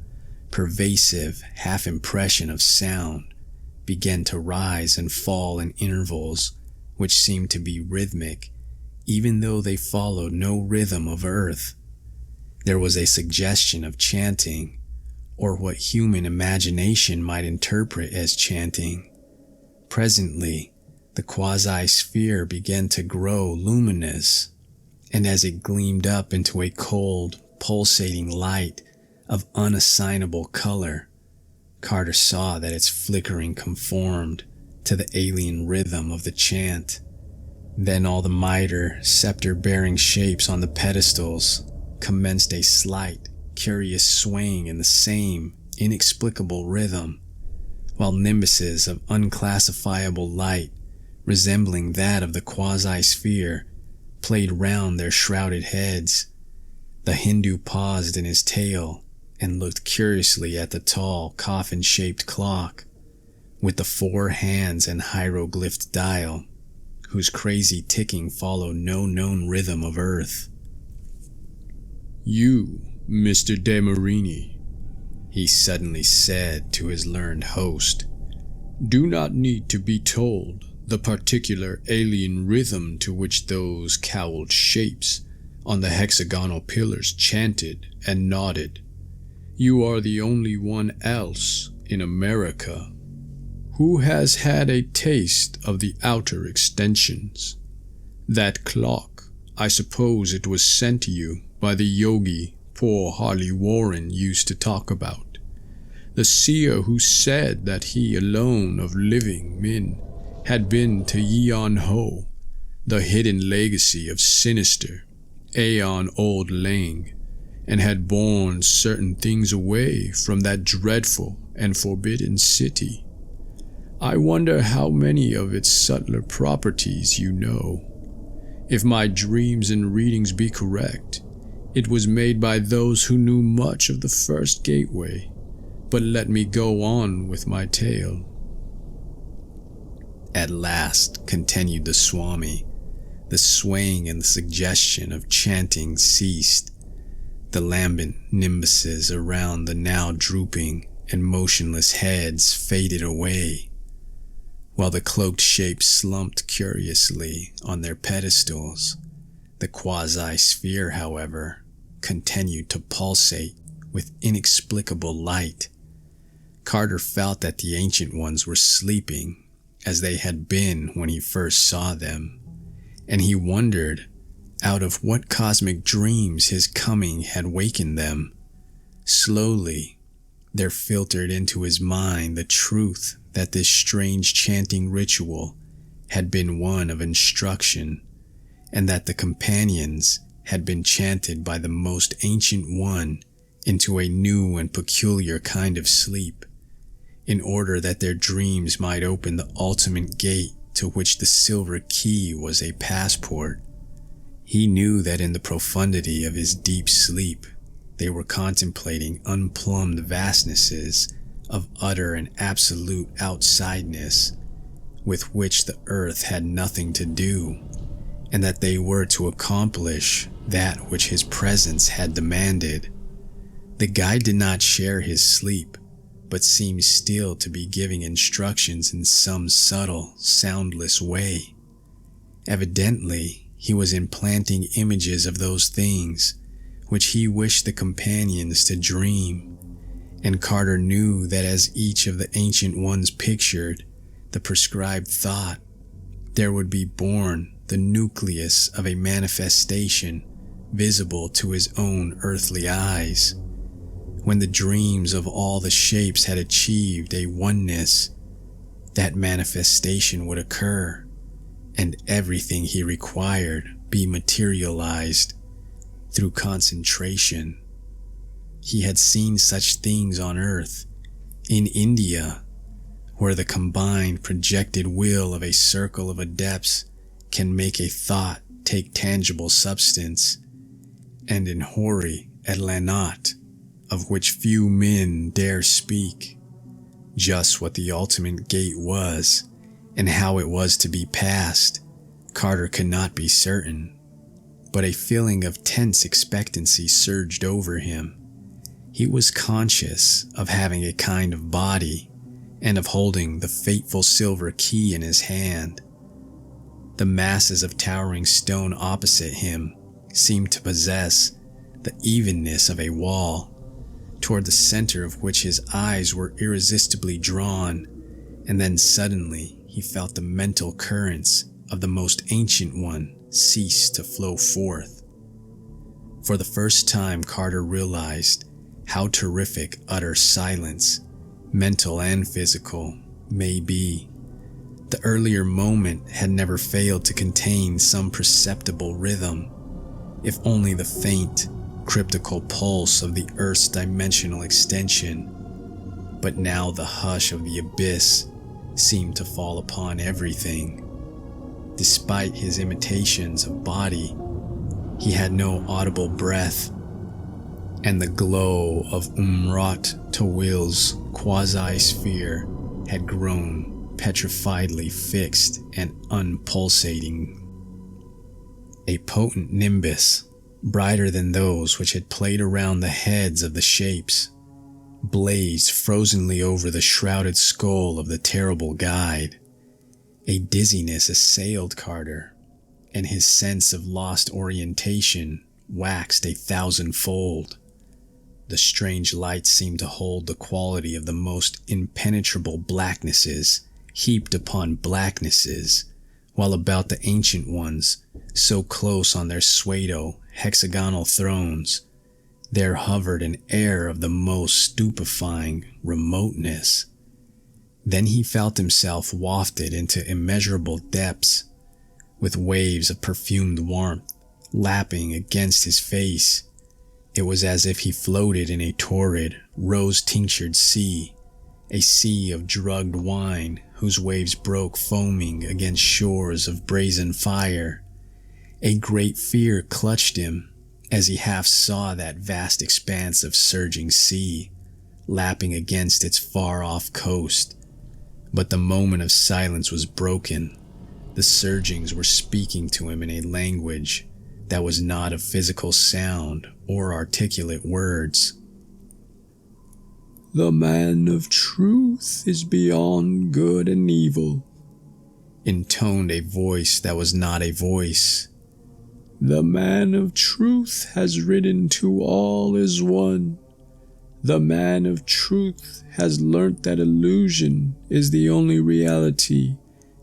pervasive half-impression of sound began to rise and fall in intervals which seemed to be rhythmic, even though they followed no rhythm of earth. There was a suggestion of chanting, or what human imagination might interpret as chanting. Presently, the quasi-sphere began to grow luminous, and as it gleamed up into a cold, pulsating light of unassignable color, Carter saw that its flickering conformed to the alien rhythm of the chant. Then all the mitre, scepter-bearing shapes on the pedestals commenced a slight, curious swaying in the same inexplicable rhythm, while nimbuses of unclassifiable light, resembling that of the quasi-sphere, played round their shrouded heads. The Hindu paused in his tale and looked curiously at the tall, coffin-shaped clock, with the 4 hands and hieroglyphed dial, whose crazy ticking followed no known rhythm of earth. "You, Mr. De Marini," he suddenly said to his learned host, "do not need to be told the particular alien rhythm to which those cowled shapes on the hexagonal pillars chanted and nodded. You are the only one else in America who has had a taste of the outer extensions. That clock, I suppose it was sent to you by the yogi poor Harley Warren used to talk about, the seer who said that he alone of living men had been to Yeon Ho, the hidden legacy of sinister, aeon-old Lang, and had borne certain things away from that dreadful and forbidden city. I wonder how many of its subtler properties you know. If my dreams and readings be correct, it was made by those who knew much of the first gateway. But let me go on with my tale." At last, continued the Swami, the swaying and the suggestion of chanting ceased. The lambent nimbuses around the now drooping and motionless heads faded away, while the cloaked shapes slumped curiously on their pedestals. The quasi-sphere, however, continued to pulsate with inexplicable light. Carter felt that the ancient ones were sleeping, as they had been when he first saw them, and he wondered out of what cosmic dreams his coming had wakened them. Slowly, there filtered into his mind the truth that this strange chanting ritual had been one of instruction, and that the companions had been chanted by the most ancient one into a new and peculiar kind of sleep, in order that their dreams might open the ultimate gate to which the silver key was a passport. He knew that in the profundity of his deep sleep, they were contemplating unplumbed vastnesses of utter and absolute outsideness, with which the earth had nothing to do, and that they were to accomplish that which his presence had demanded. The guide did not share his sleep, but seemed still to be giving instructions in some subtle, soundless way. Evidently, he was implanting images of those things which he wished the companions to dream, and Carter knew that as each of the ancient ones pictured the prescribed thought, there would be born the nucleus of a manifestation visible to his own earthly eyes. When the dreams of all the shapes had achieved a oneness, that manifestation would occur, and everything he required be materialized through concentration. He had seen such things on earth, In India, where the combined projected will of a circle of adepts can make a thought take tangible substance, and in hoary Atlanot, of which few men dare speak. Just what the ultimate gate was, and how it was to be passed, Carter could not be certain, but a feeling of tense expectancy surged over him. He was conscious of having a kind of body, and of holding the fateful silver key in his hand. The masses of towering stone opposite him seemed to possess the evenness of a wall, toward the center of which his eyes were irresistibly drawn, and then suddenly he felt the mental currents of the most ancient one cease to flow forth. For the first time, Carter realized how terrific utter silence, mental and physical, may be. The earlier moment had never failed to contain some perceptible rhythm, if only the faint, cryptical pulse of the Earth's dimensional extension. But now the hush of the abyss seemed to fall upon everything. Despite his imitations of body, he had no audible breath, and the glow of Umrat Tawil's quasi-sphere had grown petrifiedly fixed and unpulsating. A potent nimbus, brighter than those which had played around the heads of the shapes, blazed frozenly over the shrouded skull of the terrible guide. A dizziness assailed Carter, and his sense of lost orientation waxed 1,000-fold. The strange light seemed to hold the quality of the most impenetrable blacknesses heaped upon blacknesses, while about the ancient ones, so close on their pseudo-hexagonal thrones, there hovered an air of the most stupefying remoteness. Then he felt himself wafted into immeasurable depths, with waves of perfumed warmth lapping against his face. It was as if he floated in a torrid, rose-tinctured sea, a sea of drugged wine whose waves broke foaming against shores of brazen fire. A great fear clutched him as he half saw that vast expanse of surging sea, lapping against its far-off coast. But the moment of silence was broken. The surgings were speaking to him in a language that was not of physical sound or articulate words. "The man of truth is beyond good and evil," intoned a voice that was not a voice. "The man of truth has ridden to all is one. The man of truth has learnt that illusion is the only reality,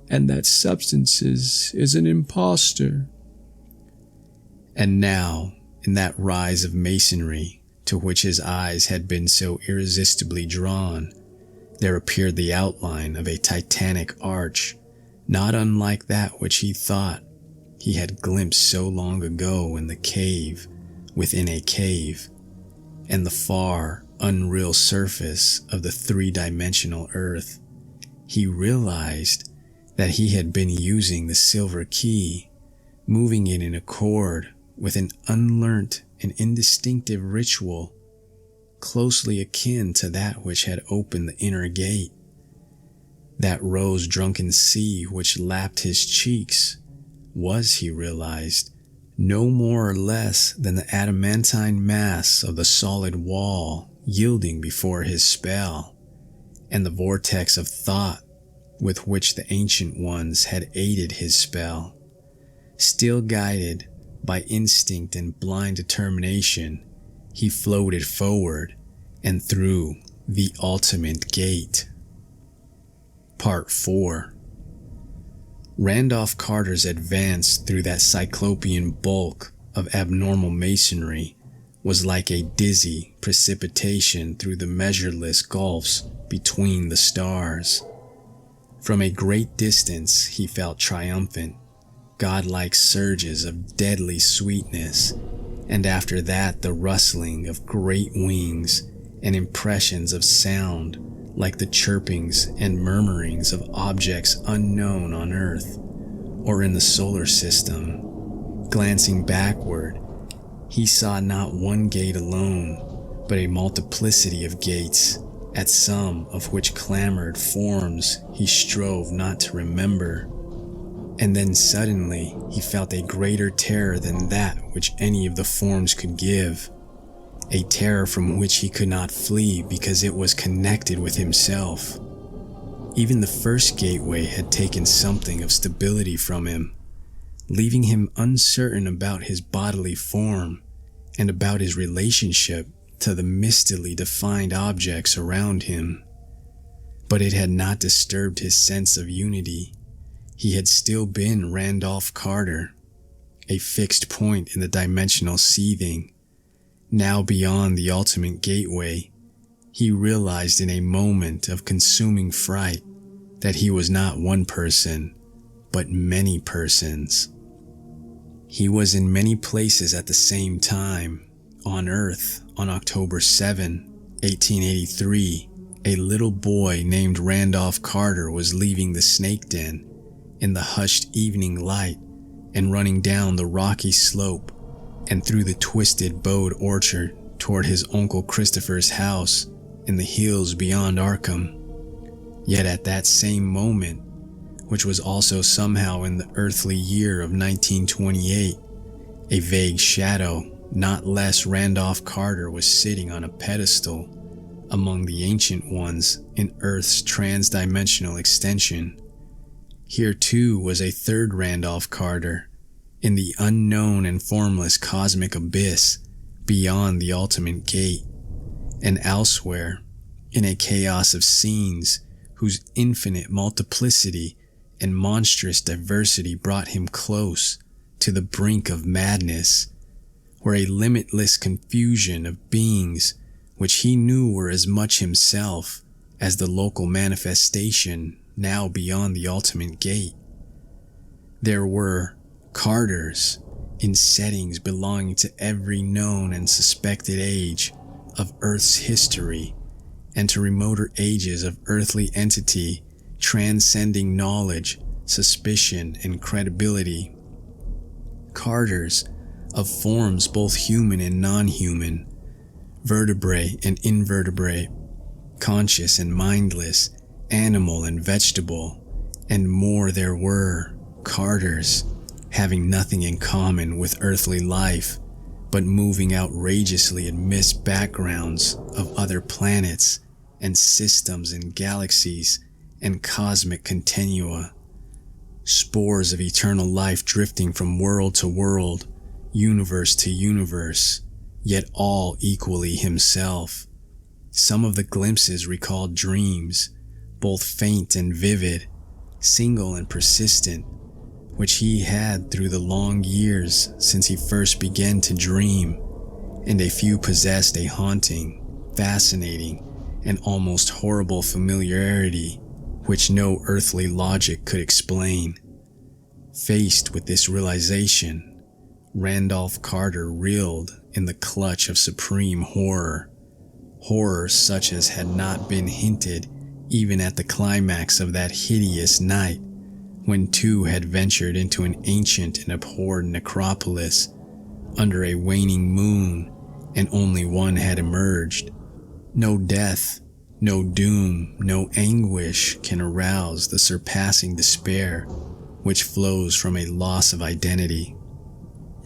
and that substances is an impostor." And now, in that rise of masonry to which his eyes had been so irresistibly drawn, there appeared the outline of a titanic arch, not unlike that which he thought he had glimpsed so long ago in the cave within a cave, and the far, unreal surface of the three-dimensional earth. He realized that he had been using the silver key, moving it in accord with an unlearnt and indistinctive ritual, closely akin to that which had opened the inner gate. That rose-drunken sea which lapped his cheeks was, he realized, no more or less than the adamantine mass of the solid wall yielding before his spell, and the vortex of thought with which the ancient ones had aided his spell. Still guided by instinct and blind determination, he floated forward and through the ultimate gate. Part 4. Randolph Carter's advance through that cyclopean bulk of abnormal masonry was like a dizzy precipitation through the measureless gulfs between the stars. From a great distance he felt triumphant, godlike surges of deadly sweetness, and after that the rustling of great wings and impressions of sound like the chirpings and murmurings of objects unknown on Earth or in the solar system. Glancing backward, he saw not one gate alone, but a multiplicity of gates, at some of which clamored forms he strove not to remember. And then suddenly he felt a greater terror than that which any of the forms could give, a terror from which he could not flee because it was connected with himself. Even the first gateway had taken something of stability from him, leaving him uncertain about his bodily form and about his relationship to the mistily defined objects around him. But it had not disturbed his sense of unity. He had still been Randolph Carter, a fixed point in the dimensional seething. Now beyond the ultimate gateway, he realized in a moment of consuming fright that he was not one person, but many persons. He was in many places at the same time. On Earth, on October 7, 1883, a little boy named Randolph Carter was leaving the snake den in the hushed evening light and running down the rocky slope and through the twisted bowed orchard toward his Uncle Christopher's house in the hills beyond Arkham. Yet at that same moment, which was also somehow in the earthly year of 1928, a vague shadow, not less Randolph Carter, was sitting on a pedestal among the ancient ones in Earth's trans-dimensional extension. Here too was a third Randolph Carter, in the unknown and formless cosmic abyss beyond the ultimate gate, and elsewhere, in a chaos of scenes whose infinite multiplicity and monstrous diversity brought him close to the brink of madness, where a limitless confusion of beings which he knew were as much himself as the local manifestation now beyond the ultimate gate. There were Carters in settings belonging to every known and suspected age of Earth's history and to remoter ages of earthly entity transcending knowledge, suspicion, and credibility. Carters of forms both human and non-human, vertebrate and invertebrate, conscious and mindless, animal and vegetable, and more. There were Carters having nothing in common with earthly life, but moving outrageously amidst backgrounds of other planets and systems and galaxies and cosmic continua. Spores of eternal life drifting from world to world, universe to universe, yet all equally himself. Some of the glimpses recalled dreams, both faint and vivid, single and persistent, which he had through the long years since he first began to dream, and a few possessed a haunting, fascinating, and almost horrible familiarity which no earthly logic could explain. Faced with this realization, Randolph Carter reeled in the clutch of supreme horror, horror such as had not been hinted even at the climax of that hideous night when two had ventured into an ancient and abhorred necropolis under a waning moon and only one had emerged. No death, no doom, no anguish can arouse the surpassing despair which flows from a loss of identity.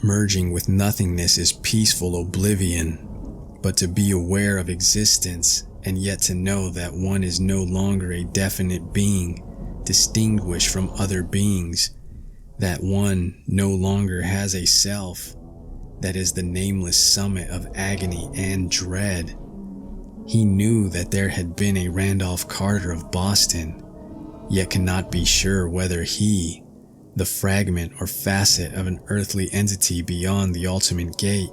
Merging with nothingness is peaceful oblivion, but to be aware of existence and yet to know that one is no longer a definite being distinguished from other beings, that one no longer has a self, that is the nameless summit of agony and dread. He knew that there had been a Randolph Carter of Boston, yet cannot be sure whether he, the fragment or facet of an earthly entity beyond the ultimate gate,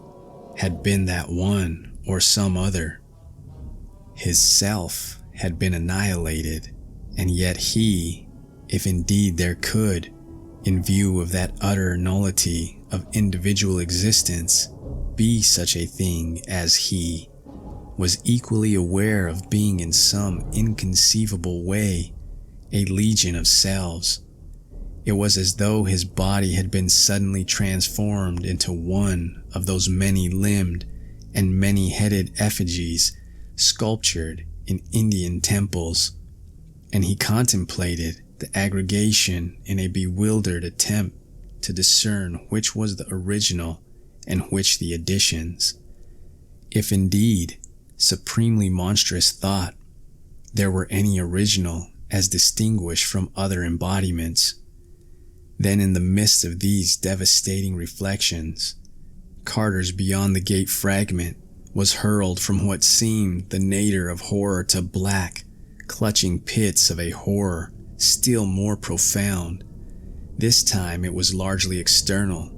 had been that one or some other. His self had been annihilated, and yet he, if indeed there could, in view of that utter nullity of individual existence, be such a thing as he, was equally aware of being in some inconceivable way a legion of selves. It was as though his body had been suddenly transformed into one of those many-limbed and many-headed effigies sculptured in Indian temples, and he contemplated the aggregation in a bewildered attempt to discern which was the original and which the additions. If indeed, supremely monstrous thought, there were any original as distinguished from other embodiments, then in the midst of these devastating reflections, Carter's Beyond the Gate fragment was hurled from what seemed the nadir of horror to black, clutching pits of a horror still more profound. This time it was largely external,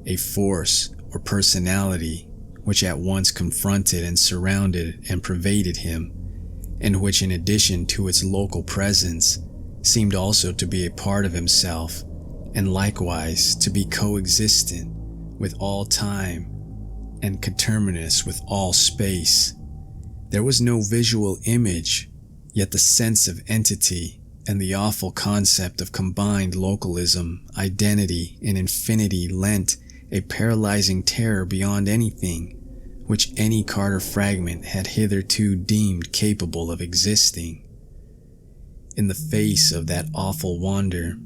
a force or personality which at once confronted and surrounded and pervaded him, and which in addition to its local presence seemed also to be a part of himself, and likewise to be coexistent with all time and coterminous with all space. There was no visual image, yet the sense of entity and the awful concept of combined localism, identity, and infinity lent a paralyzing terror beyond anything which any Carter fragment had hitherto deemed capable of existing. In the face of that awful wonder,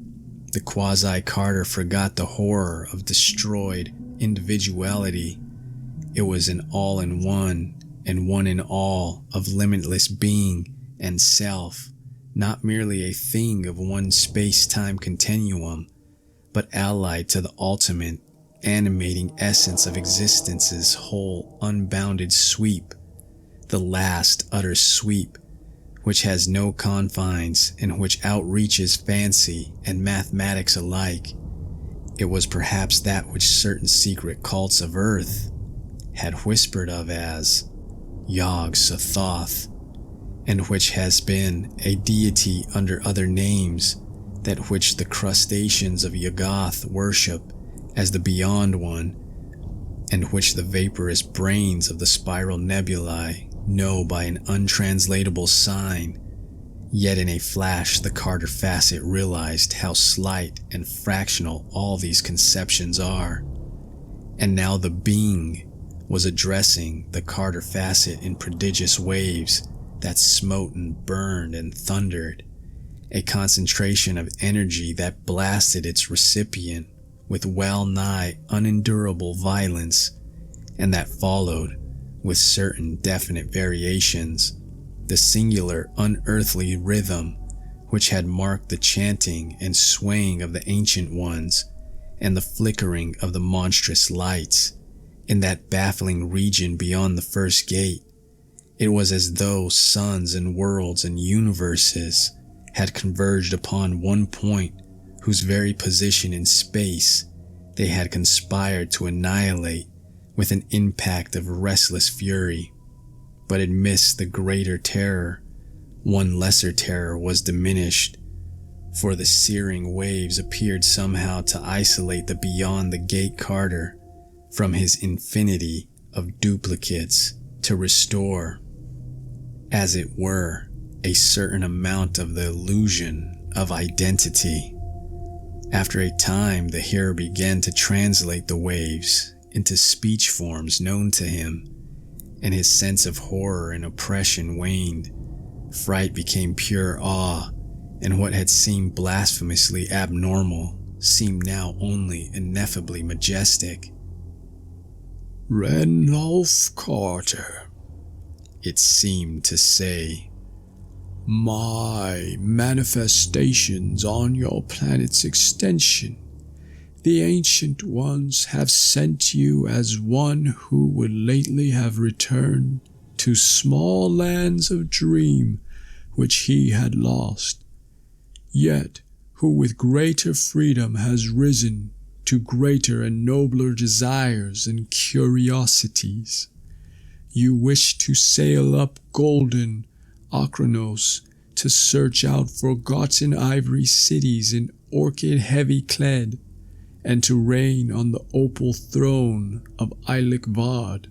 the quasi-Carter forgot the horror of destroyed individuality. It was an all-in-one and one-in-all of limitless being and self, not merely a thing of one space-time continuum, but allied to the ultimate, animating essence of existence's whole unbounded sweep, the last utter sweep, which has no confines and which outreaches fancy and mathematics alike. It was perhaps that which certain secret cults of Earth had whispered of as Yog-Sothoth, and which has been a deity under other names, that which the crustaceans of Yuggoth worship as the Beyond One, and which the vaporous brains of the spiral nebulae know by an untranslatable sign. Yet in a flash the Carter Facet realized how slight and fractional all these conceptions are, and now the being was addressing the Carter Facet in prodigious waves that smote and burned and thundered, a concentration of energy that blasted its recipient with well-nigh unendurable violence, and that followed, with certain definite variations, the singular unearthly rhythm which had marked the chanting and swaying of the ancient ones and the flickering of the monstrous lights in that baffling region beyond the first gate. It was as though suns and worlds and universes had converged upon one point whose very position in space they had conspired to annihilate with an impact of restless fury. But amidst the greater terror, one lesser terror was diminished, for the searing waves appeared somehow to isolate the Beyond the Gate Carter from his infinity of duplicates, to restore, as it were, a certain amount of the illusion of identity. After a time, the hearer began to translate the waves into speech forms known to him, and his sense of horror and oppression waned. Fright became pure awe, and what had seemed blasphemously abnormal seemed now only ineffably majestic. "Ranulph Carter," it seemed to say, "my manifestations on your planet's extension, the Ancient Ones have sent you as one who would lately have returned to small lands of dream which he had lost, yet who with greater freedom has risen to greater and nobler desires and curiosities. You wish to sail up golden Ochronos to search out forgotten ivory cities in orchid heavy clad, and to reign on the opal throne of Eilik Vard,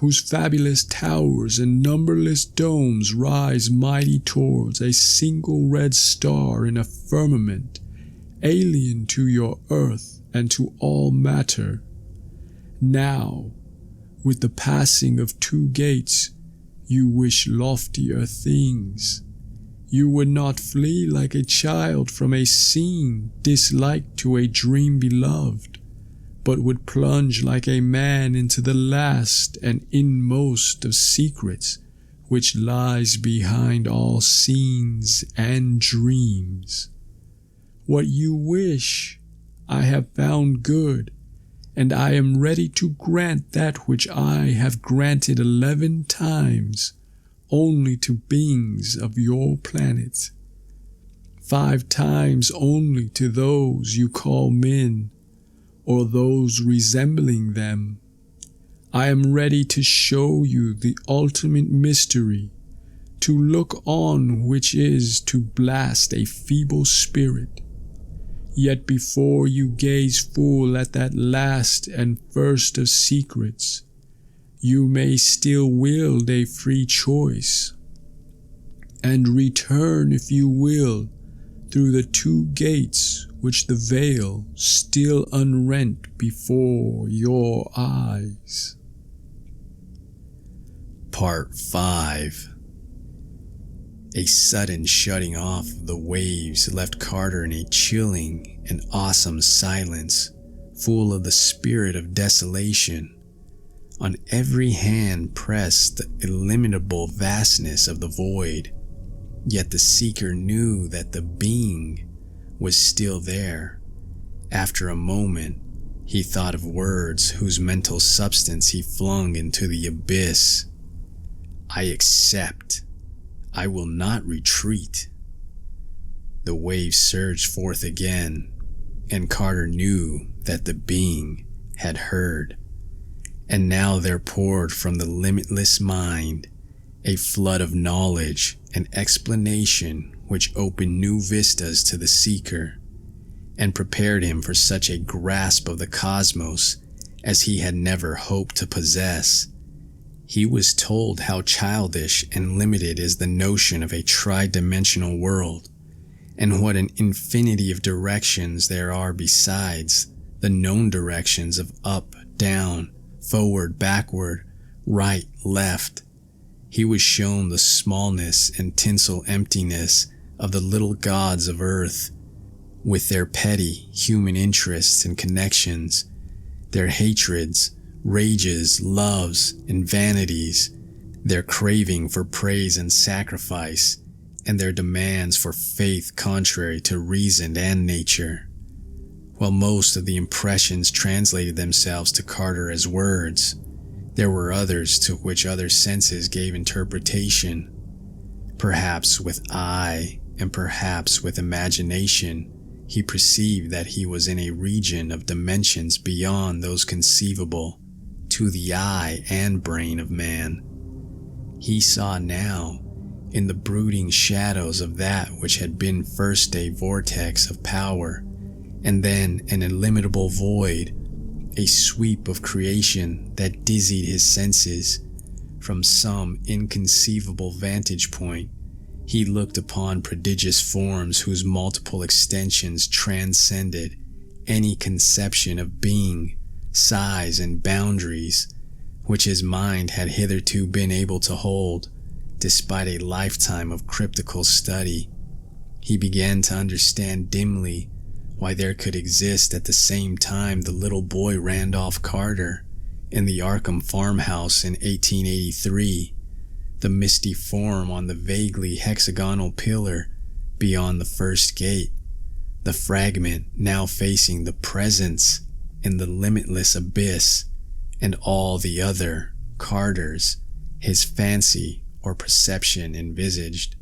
whose fabulous towers and numberless domes rise mighty towards a single red star in a firmament alien to your earth and to all matter. Now, with the passing of 2 gates, you wish loftier things. You would not flee like a child from a scene disliked to a dream beloved, but would plunge like a man into the last and inmost of secrets which lies behind all scenes and dreams. What you wish, I have found good, and I am ready to grant that which I have granted 11 times only to beings of your planet, 5 times only to those you call men, or those resembling them. I am ready to show you the ultimate mystery, to look on which is to blast a feeble spirit. Yet before you gaze full at that last and first of secrets, you may still wield a free choice, and return if you will through the 2 gates which the veil still unrent before your eyes. Part 5. A sudden shutting off of the waves left Carter in a chilling and awesome silence, full of the spirit of desolation. On every hand pressed the illimitable vastness of the void, yet the seeker knew that the being was still there. After a moment, he thought of words whose mental substance he flung into the abyss. I accept. I will not retreat. The waves surged forth again, and Carter knew that the being had heard. And now there poured from the limitless mind a flood of knowledge and explanation which opened new vistas to the seeker, and prepared him for such a grasp of the cosmos as he had never hoped to possess. He was told how childish and limited is the notion of a tri-dimensional world, and what an infinity of directions there are besides the known directions of up, down, forward, backward, right, left. He was shown the smallness and tinsel emptiness of the little gods of earth, with their petty human interests and connections, their hatreds, rages, loves, and vanities, their craving for praise and sacrifice, and their demands for faith contrary to reason and nature. While most of the impressions translated themselves to Carter as words, there were others to which other senses gave interpretation, perhaps with eye and perhaps with imagination. He perceived that he was in a region of dimensions beyond those conceivable to the eye and brain of man. He saw now, in the brooding shadows of that which had been first a vortex of power, and then an illimitable void, a sweep of creation that dizzied his senses. From some inconceivable vantage point, he looked upon prodigious forms whose multiple extensions transcended any conception of being, size, and boundaries which his mind had hitherto been able to hold, despite a lifetime of cryptical study. He began to understand dimly why there could exist at the same time the little boy Randolph Carter in the Arkham farmhouse in 1883, the misty form on the vaguely hexagonal pillar beyond the first gate, the fragment now facing the presence in the limitless abyss, and all the other Carters his fancy or perception envisaged.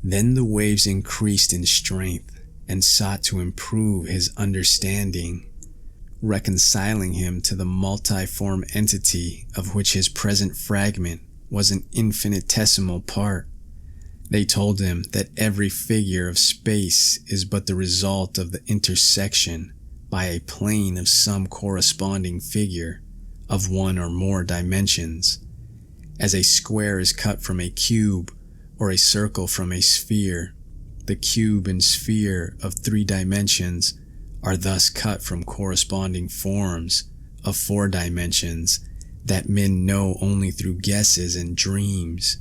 Then the waves increased in strength and sought to improve his understanding, reconciling him to the multiform entity of which his present fragment was an infinitesimal part. They told him that every figure of space is but the result of the intersection by a plane of some corresponding figure of one or more dimensions. As a square is cut from a cube or a circle from a sphere, the cube and sphere of 3 dimensions are thus cut from corresponding forms of 4 dimensions that men know only through guesses and dreams,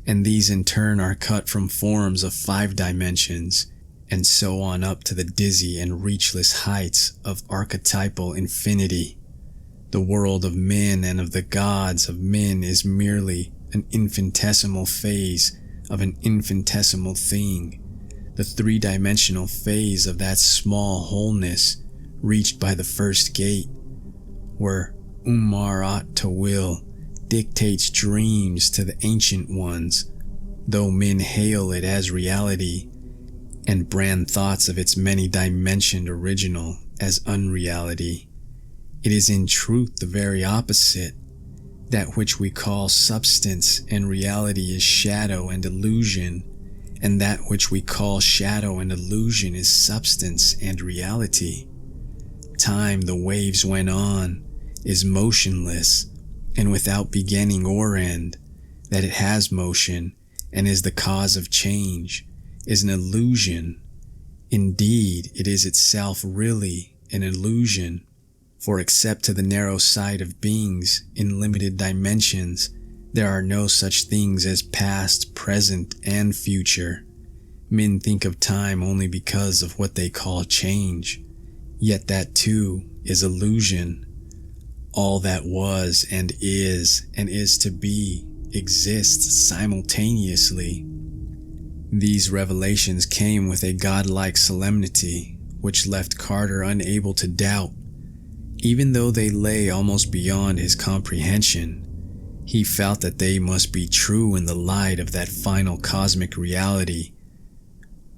and these in turn are cut from forms of 5 dimensions, and so on up to the dizzy and reachless heights of archetypal infinity. The world of men and of the gods of men is merely an infinitesimal phase of an infinitesimal thing, the 3-dimensional phase of that small wholeness reached by the first gate, where Umarat Tawil dictates dreams to the ancient ones, though men hail it as reality and brand thoughts of its many-dimensioned original as unreality. It is in truth the very opposite. That which we call substance and reality is shadow and illusion, and that which we call shadow and illusion is substance and reality. Time, the waves went on, is motionless and without beginning or end. That it has motion and is the cause of change is an illusion. Indeed, it is itself really an illusion. For except to the narrow sight of beings in limited dimensions, there are no such things as past, present, and future. Men think of time only because of what they call change, yet that too is illusion. All that was and is to be exists simultaneously. These revelations came with a godlike solemnity which left Carter unable to doubt. Even though they lay almost beyond his comprehension, he felt that they must be true in the light of that final cosmic reality,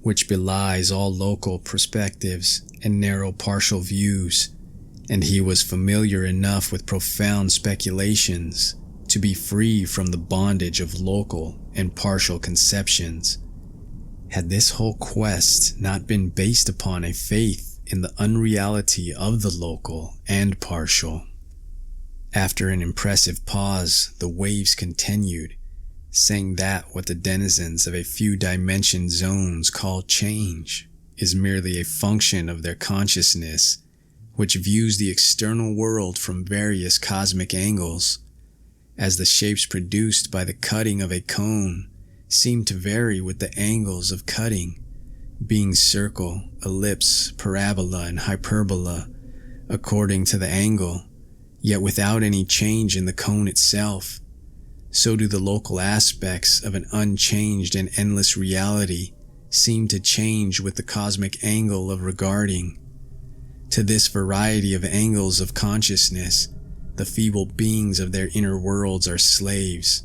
which belies all local perspectives and narrow partial views, and he was familiar enough with profound speculations to be free from the bondage of local and partial conceptions. Had this whole quest not been based upon a faith in the unreality of the local and partial? After an impressive pause, the waves continued, saying that what the denizens of a few dimension zones call change is merely a function of their consciousness, which views the external world from various cosmic angles, as the shapes produced by the cutting of a cone seem to vary with the angles of cutting, being circle, ellipse, parabola, and hyperbola, according to the angle, yet without any change in the cone itself. So do the local aspects of an unchanged and endless reality seem to change with the cosmic angle of regarding. To this variety of angles of consciousness, the feeble beings of their inner worlds are slaves,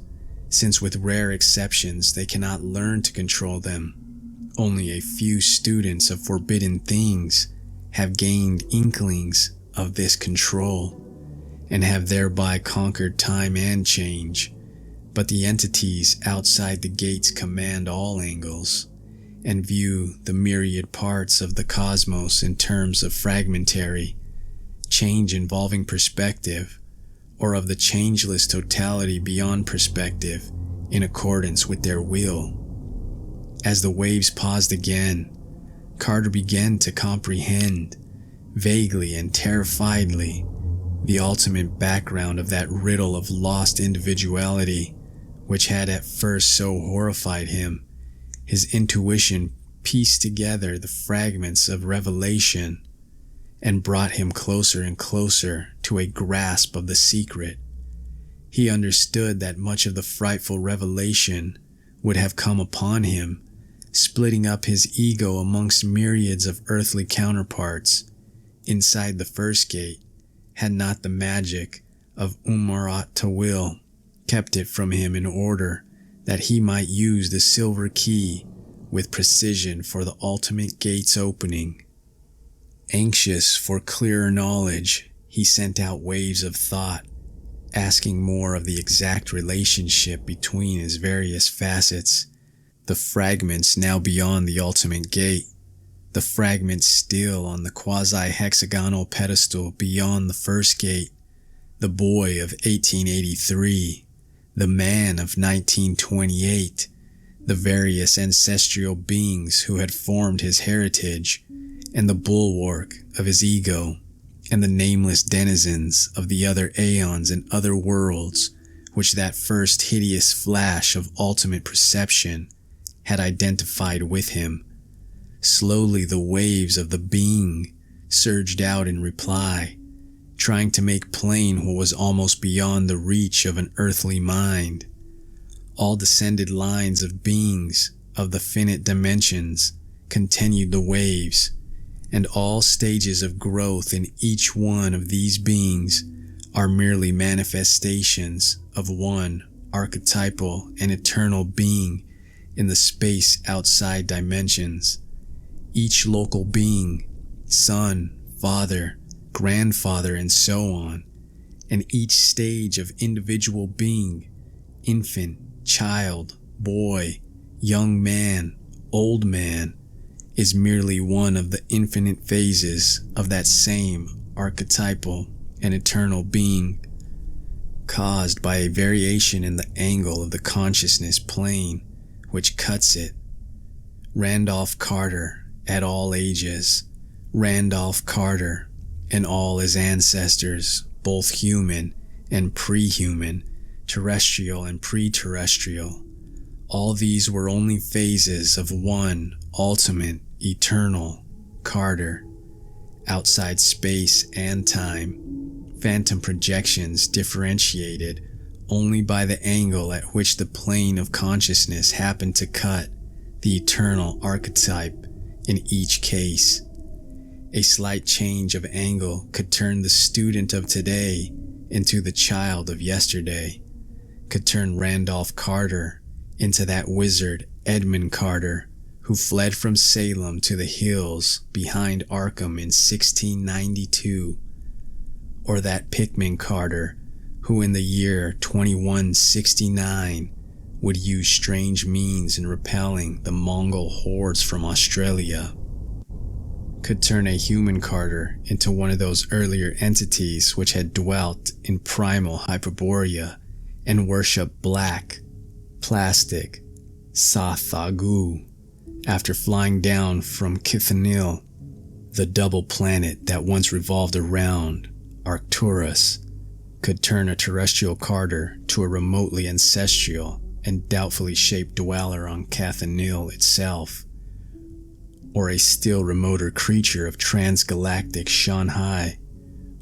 since with rare exceptions they cannot learn to control them. Only a few students of forbidden things have gained inklings of this control, and have thereby conquered time and change, but the entities outside the gates command all angles, and view the myriad parts of the cosmos in terms of fragmentary, change involving perspective, or of the changeless totality beyond perspective, in accordance with their will. As the waves paused again, Carter began to comprehend, vaguely and terrifiedly, the ultimate background of that riddle of lost individuality which had at first so horrified him. His intuition pieced together the fragments of revelation and brought him closer and closer to a grasp of the secret. He understood that much of the frightful revelation would have come upon him, splitting up his ego amongst myriads of earthly counterparts inside the first gate, had not the magic of Umarat Tawil kept it from him in order that he might use the silver key with precision for the ultimate gate's opening. Anxious for clearer knowledge, he sent out waves of thought, asking more of the exact relationship between his various facets, the fragments now beyond the ultimate gate, the fragments still on the quasi-hexagonal pedestal beyond the first gate, the boy of 1883, the man of 1928, the various ancestral beings who had formed his heritage, and the bulwark of his ego, and the nameless denizens of the other aeons and other worlds which that first hideous flash of ultimate perception had identified with him. Slowly the waves of the being surged out in reply, trying to make plain what was almost beyond the reach of an earthly mind. All descended lines of beings of the finite dimensions continued the waves, and all stages of growth in each one of these beings are merely manifestations of one archetypal and eternal being in the space outside dimensions. Each local being, son, father, grandfather, and so on, and each stage of individual being, infant, child, boy, young man, old man, is merely one of the infinite phases of that same archetypal and eternal being, caused by a variation in the angle of the consciousness plane which cuts it. Randolph Carter at all ages, Randolph Carter and all his ancestors, both human and pre-human, terrestrial and pre-terrestrial, all these were only phases of one ultimate, eternal Carter, outside space and time, phantom projections differentiated only by the angle at which the plane of consciousness happened to cut the eternal archetype in each case. A slight change of angle could turn the student of today into the child of yesterday, could turn Randolph Carter into that wizard Edmund Carter who fled from Salem to the hills behind Arkham in 1692, or that Pickman Carter who in the year 2169 would use strange means in repelling the Mongol hordes from Australia, could turn a human Carter into one of those earlier entities which had dwelt in primal Hyperborea and worshipped black, plastic, Sathagu after flying down from Kithanil, the double planet that once revolved around Arcturus, could turn a terrestrial Carter to a remotely ancestral and doubtfully shaped dweller on Cathanil itself, or a still remoter creature of transgalactic Shanghai,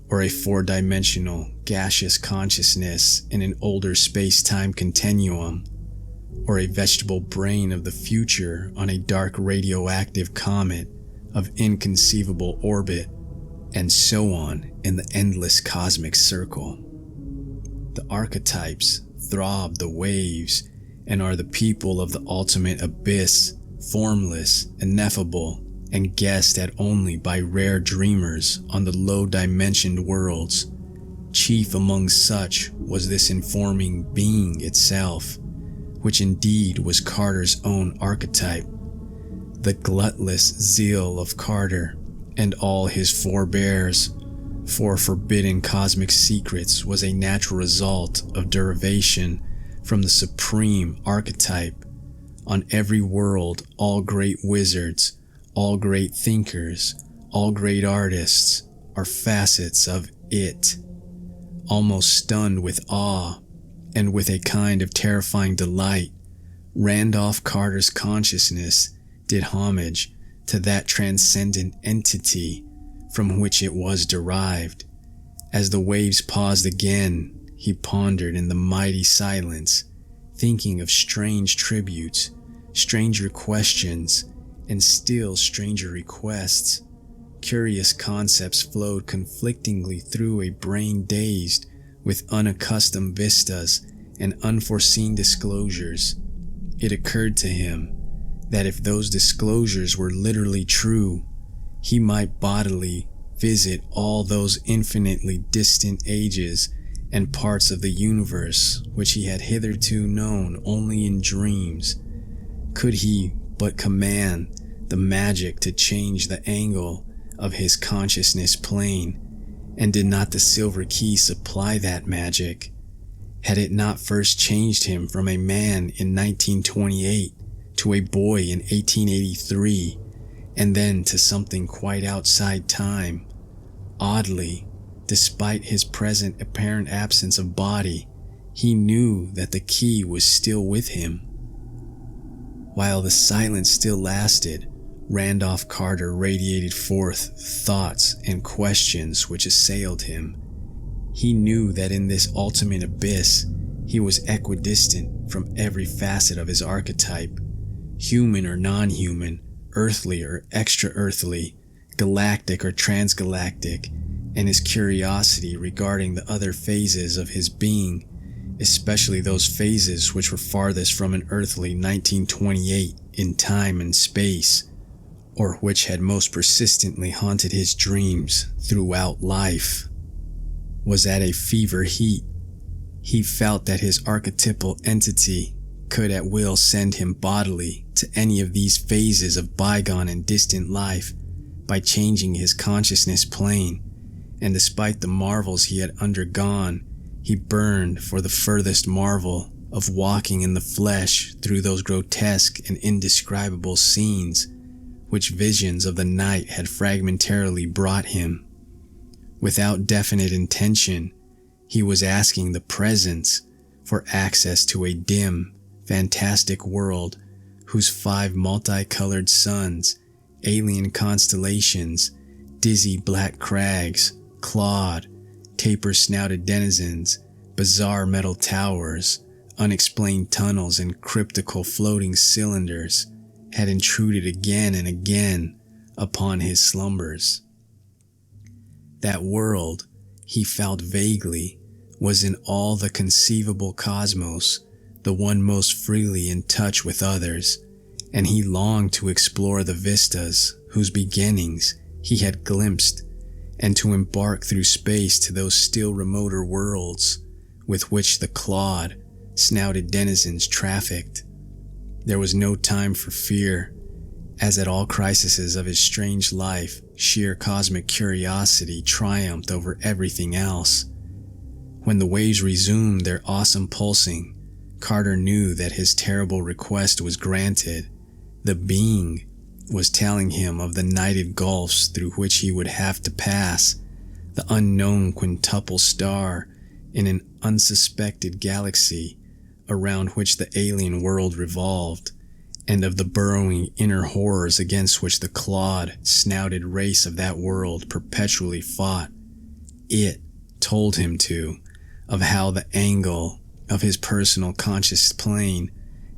or a four-dimensional gaseous consciousness in an older space-time continuum, or a vegetable brain of the future on a dark radioactive comet of inconceivable orbit, and so on in the endless cosmic circle. The archetypes throb the waves and are the people of the ultimate abyss, formless, ineffable, and guessed at only by rare dreamers on the low-dimensioned worlds. Chief among such was this informing being itself, which indeed was Carter's own archetype. The glutless zeal of Carter and all his forebears for forbidden cosmic secrets was a natural result of derivation from the supreme archetype. On every world, all great wizards, all great thinkers, all great artists are facets of it. Almost stunned with awe and with a kind of terrifying delight, Randolph Carter's consciousness did homage to that transcendent entity from which it was derived. As the waves paused again, he pondered in the mighty silence, thinking of strange tributes, stranger questions, and still stranger requests. Curious concepts flowed conflictingly through a brain dazed with unaccustomed vistas and unforeseen disclosures. It occurred to him that if those disclosures were literally true, he might bodily visit all those infinitely distant ages and parts of the universe which he had hitherto known only in dreams, could he but command the magic to change the angle of his consciousness plane And did not the silver key supply that magic? Had it not first changed him from a man in 1928 to a boy in 1883, and then to something quite outside time? Oddly, despite his present apparent absence of body, he knew that the key was still with him. While the silence still lasted, Randolph Carter radiated forth thoughts and questions which assailed him. He knew that in this ultimate abyss, he was equidistant from every facet of his archetype, human or non-human, earthly or extra-earthly, galactic or transgalactic, and his curiosity regarding the other phases of his being, especially those phases which were farthest from an earthly 1928 in time and space, or which had most persistently haunted his dreams throughout life, was at a fever heat. He felt that his archetypal entity could at will send him bodily to any of these phases of bygone and distant life by changing his consciousness plane, and despite the marvels he had undergone, he burned for the furthest marvel of walking in the flesh through those grotesque and indescribable scenes which visions of the night had fragmentarily brought him. Without definite intention, he was asking the presence for access to a dim, fantastic world whose 5 multicolored suns, alien constellations, dizzy black crags, clawed, taper-snouted denizens, bizarre metal towers, unexplained tunnels, and cryptical floating cylinders had intruded again and again upon his slumbers. That world, he felt vaguely, was in all the conceivable cosmos, the one most freely in touch with others, and he longed to explore the vistas whose beginnings he had glimpsed, and to embark through space to those still remoter worlds with which the clawed, snouted denizens trafficked. There was no time for fear, as at all crises of his strange life, sheer cosmic curiosity triumphed over everything else. When the waves resumed their awesome pulsing, Carter knew that his terrible request was granted. The being was telling him of the nighted gulfs through which he would have to pass, the unknown quintuple star in an unsuspected galaxy around which the alien world revolved, and of the burrowing inner horrors against which the clawed, snouted race of that world perpetually fought. It told him of how the angle of his personal conscious plane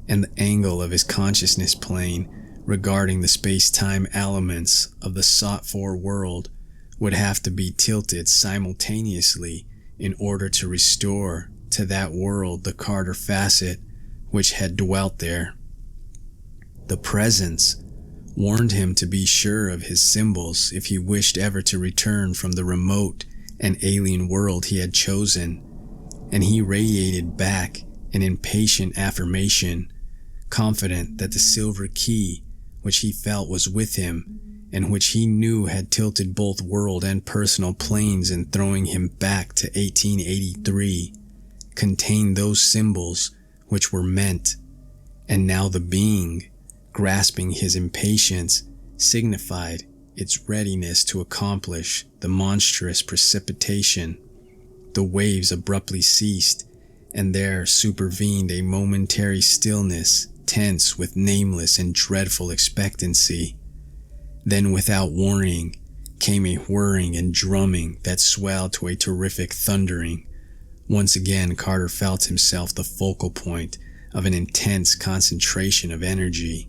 and the angle of his consciousness plane regarding the space-time elements of the sought-for world would have to be tilted simultaneously in order to restore to that world the Carter facet which had dwelt there. The presence warned him to be sure of his symbols if he wished ever to return from the remote and alien world he had chosen, and he radiated back an impatient affirmation, confident that the silver key which he felt was with him, and which he knew had tilted both world and personal planes in throwing him back to 1883, contained those symbols which were meant, and now the being, grasping his impatience, signified its readiness to accomplish the monstrous precipitation. The waves abruptly ceased, and there supervened a momentary stillness, tense with nameless and dreadful expectancy. Then, without warning, came a whirring and drumming that swelled to a terrific thundering. Once again, Carter felt himself the focal point of an intense concentration of energy,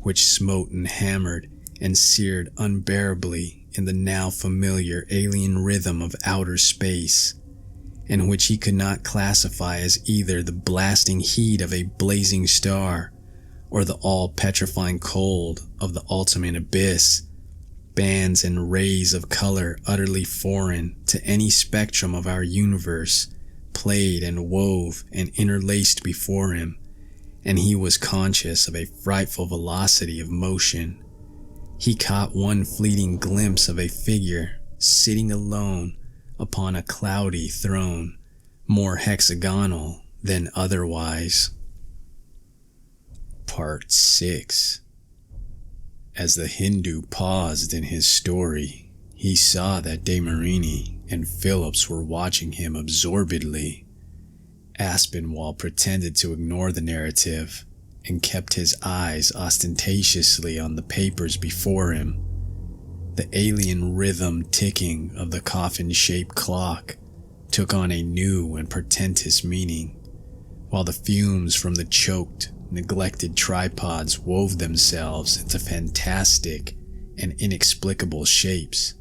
which smote and hammered and seared unbearably in the now familiar alien rhythm of outer space, and which he could not classify as either the blasting heat of a blazing star or the all-petrifying cold of the ultimate abyss. Bands and rays of color utterly foreign to any spectrum of our universe played and wove and interlaced before him, and he was conscious of a frightful velocity of motion. He caught one fleeting glimpse of a figure sitting alone upon a cloudy throne, more hexagonal than otherwise. Part 6. As the Hindu paused in his story, he saw that De Marini and Phillips were watching him absorbedly. Aspinwall pretended to ignore the narrative and kept his eyes ostentatiously on the papers before him. The alien rhythm ticking of the coffin-shaped clock took on a new and portentous meaning, while the fumes from the choked, neglected tripods wove themselves into fantastic and inexplicable shapes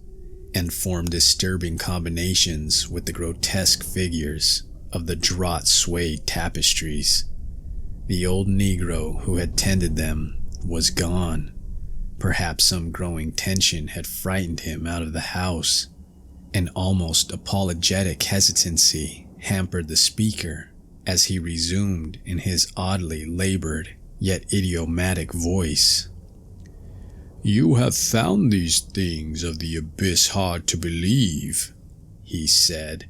and formed disturbing combinations with the grotesque figures of the draught-swayed tapestries. The old Negro who had tended them was gone. Perhaps some growing tension had frightened him out of the house. An almost apologetic hesitancy hampered the speaker as he resumed in his oddly labored yet idiomatic voice. "You have found these things of the abyss hard to believe," he said,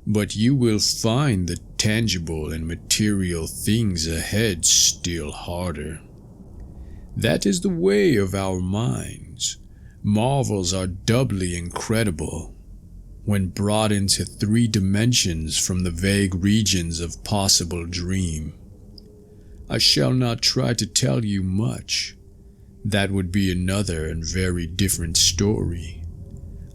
"but you will find the tangible and material things ahead still harder. That is the way of our minds. Marvels are doubly incredible when brought into 3 dimensions from the vague regions of possible dream. I shall not try to tell you much. That would be another and very different story.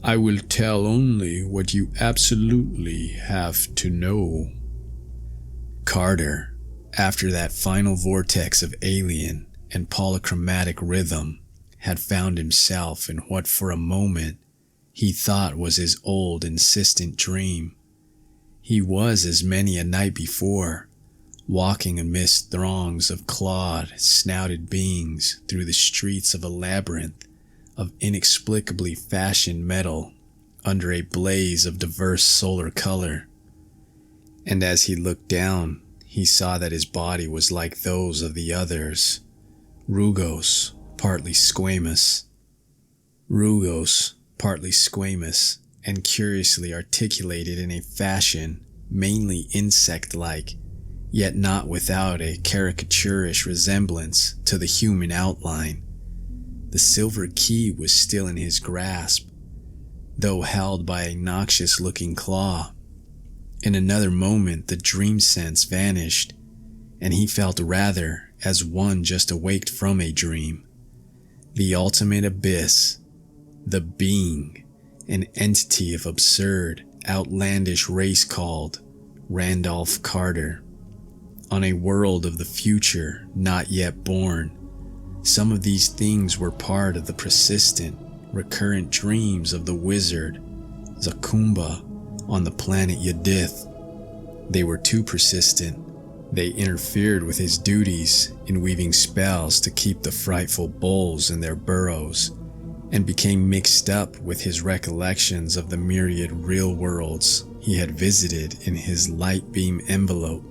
I will tell only what you absolutely have to know." Carter, after that final vortex of alien and polychromatic rhythm, had found himself in what for a moment he thought was his old insistent dream. He was as many a night before, walking amidst throngs of clawed, snouted beings through the streets of a labyrinth of inexplicably fashioned metal under a blaze of diverse solar color. And as he looked down, he saw that his body was like those of the others, rugose, partly squamous, and curiously articulated in a fashion mainly insect-like, yet not without a caricaturish resemblance to the human outline. The silver key was still in his grasp, though held by a noxious-looking claw. In another moment the dream sense vanished, and he felt rather as one just awaked from a dream. The ultimate abyss, the being, an entity of absurd, outlandish race called Randolph Carter. On a world of the future not yet born, some of these things were part of the persistent, recurrent dreams of the wizard Zakumba on the planet Yadith. They were too persistent. They interfered with his duties in weaving spells to keep the frightful bulls in their burrows, and became mixed up with his recollections of the myriad real worlds he had visited in his light beam envelope.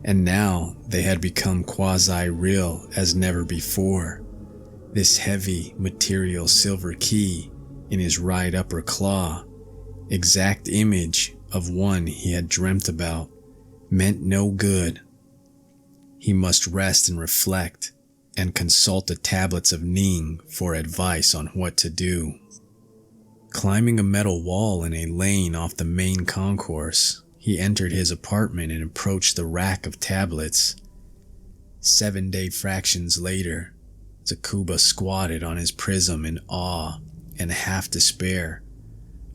And now they had become quasi-real as never before. This heavy, material silver key in his right upper claw, exact image of one he had dreamt about, meant no good. He must rest and reflect, and consult the tablets of Ning for advice on what to do. Climbing a metal wall in a lane off the main concourse, he entered his apartment and approached the rack of tablets. 7-day fractions later, Zakuba squatted on his prism in awe and half despair,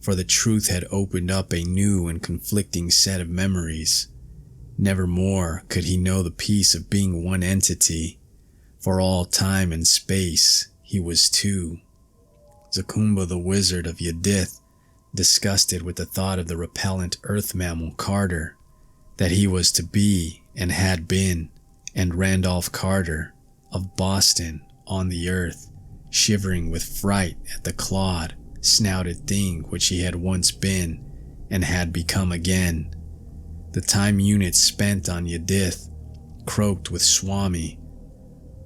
for the truth had opened up a new and conflicting set of memories. Never more could he know the peace of being one entity. For all time and space, he was two. Zakumba the wizard of Yadith, disgusted with the thought of the repellent earth mammal Carter, that he was to be and had been, and Randolph Carter of Boston on the earth, shivering with fright at the clawed, snouted thing which he had once been and had become again. The time units spent on Yadith, croaked with Swami,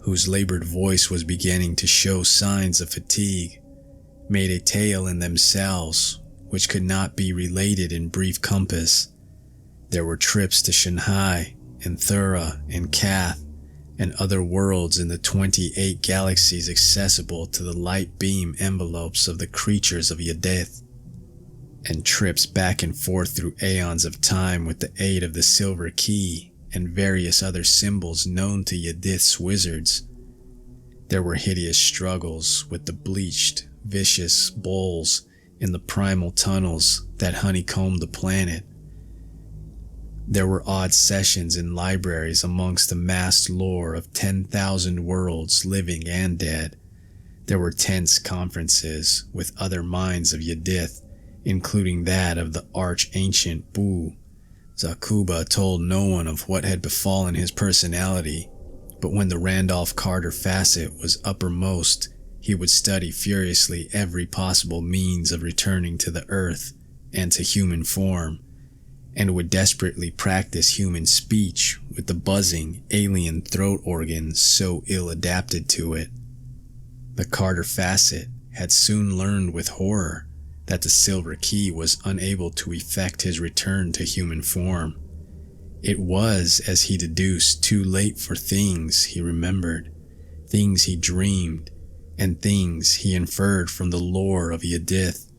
whose labored voice was beginning to show signs of fatigue, made a tale in themselves, which could not be related in brief compass. There were trips to Shanghai and Thura and Kath and other worlds in the 28 galaxies accessible to the light beam envelopes of the creatures of Yadith, and trips back and forth through aeons of time with the aid of the Silver Key and various other symbols known to Yadith's wizards. There were hideous struggles with the bleached, vicious bulls in the primal tunnels that honeycombed the planet. There were odd sessions in libraries amongst the massed lore of 10,000 worlds, living and dead. There were tense conferences with other minds of Yadith, including that of the arch-ancient Boo. Zakuba told no one of what had befallen his personality, but when the Randolph Carter facet was uppermost, he would study furiously every possible means of returning to the earth and to human form, and would desperately practice human speech with the buzzing, alien throat organs so ill-adapted to it. The Carter facet had soon learned with horror that the Silver Key was unable to effect his return to human form. It was, as he deduced, too late for things he remembered, things he dreamed, and things he inferred from the lore of Yadith.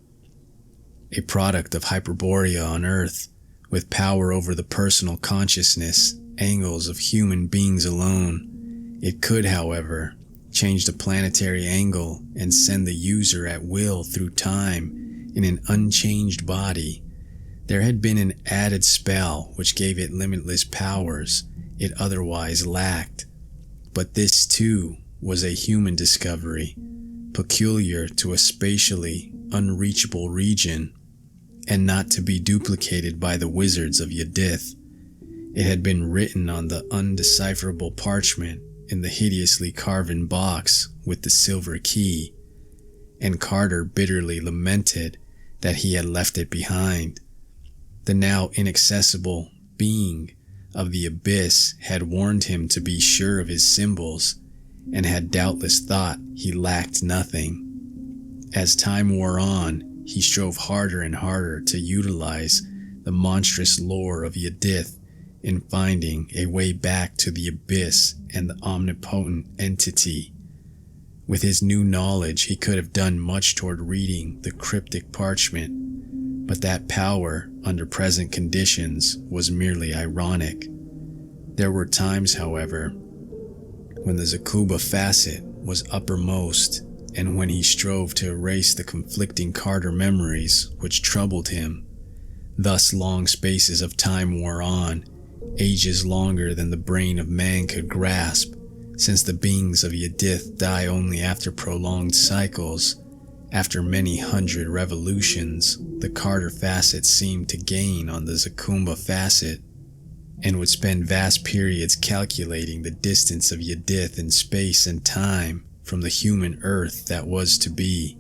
A product of Hyperborea on Earth, with power over the personal consciousness angles of human beings alone, it could, however, change the planetary angle and send the user at will through time in an unchanged body. There had been an added spell which gave it limitless powers it otherwise lacked, but this too was a human discovery, peculiar to a spatially unreachable region, and not to be duplicated by the wizards of Yadith. It had been written on the undecipherable parchment in the hideously carven box with the Silver Key, and Carter bitterly lamented that he had left it behind. The now inaccessible being of the abyss had warned him to be sure of his symbols, and had doubtless thought he lacked nothing. As time wore on, he strove harder and harder to utilize the monstrous lore of Yadith in finding a way back to the abyss and the omnipotent entity. With his new knowledge, he could have done much toward reading the cryptic parchment, but that power, under present conditions, was merely ironic. There were times, however, when the Zakuba facet was uppermost, and when he strove to erase the conflicting Carter memories which troubled him. Thus long spaces of time wore on, ages longer than the brain of man could grasp, since the beings of Yadith die only after prolonged cycles. After many hundred revolutions, the Carter facet seemed to gain on the Zakuba facet, and would spend vast periods calculating the distance of Yadith in space and time from the human Earth that was to be.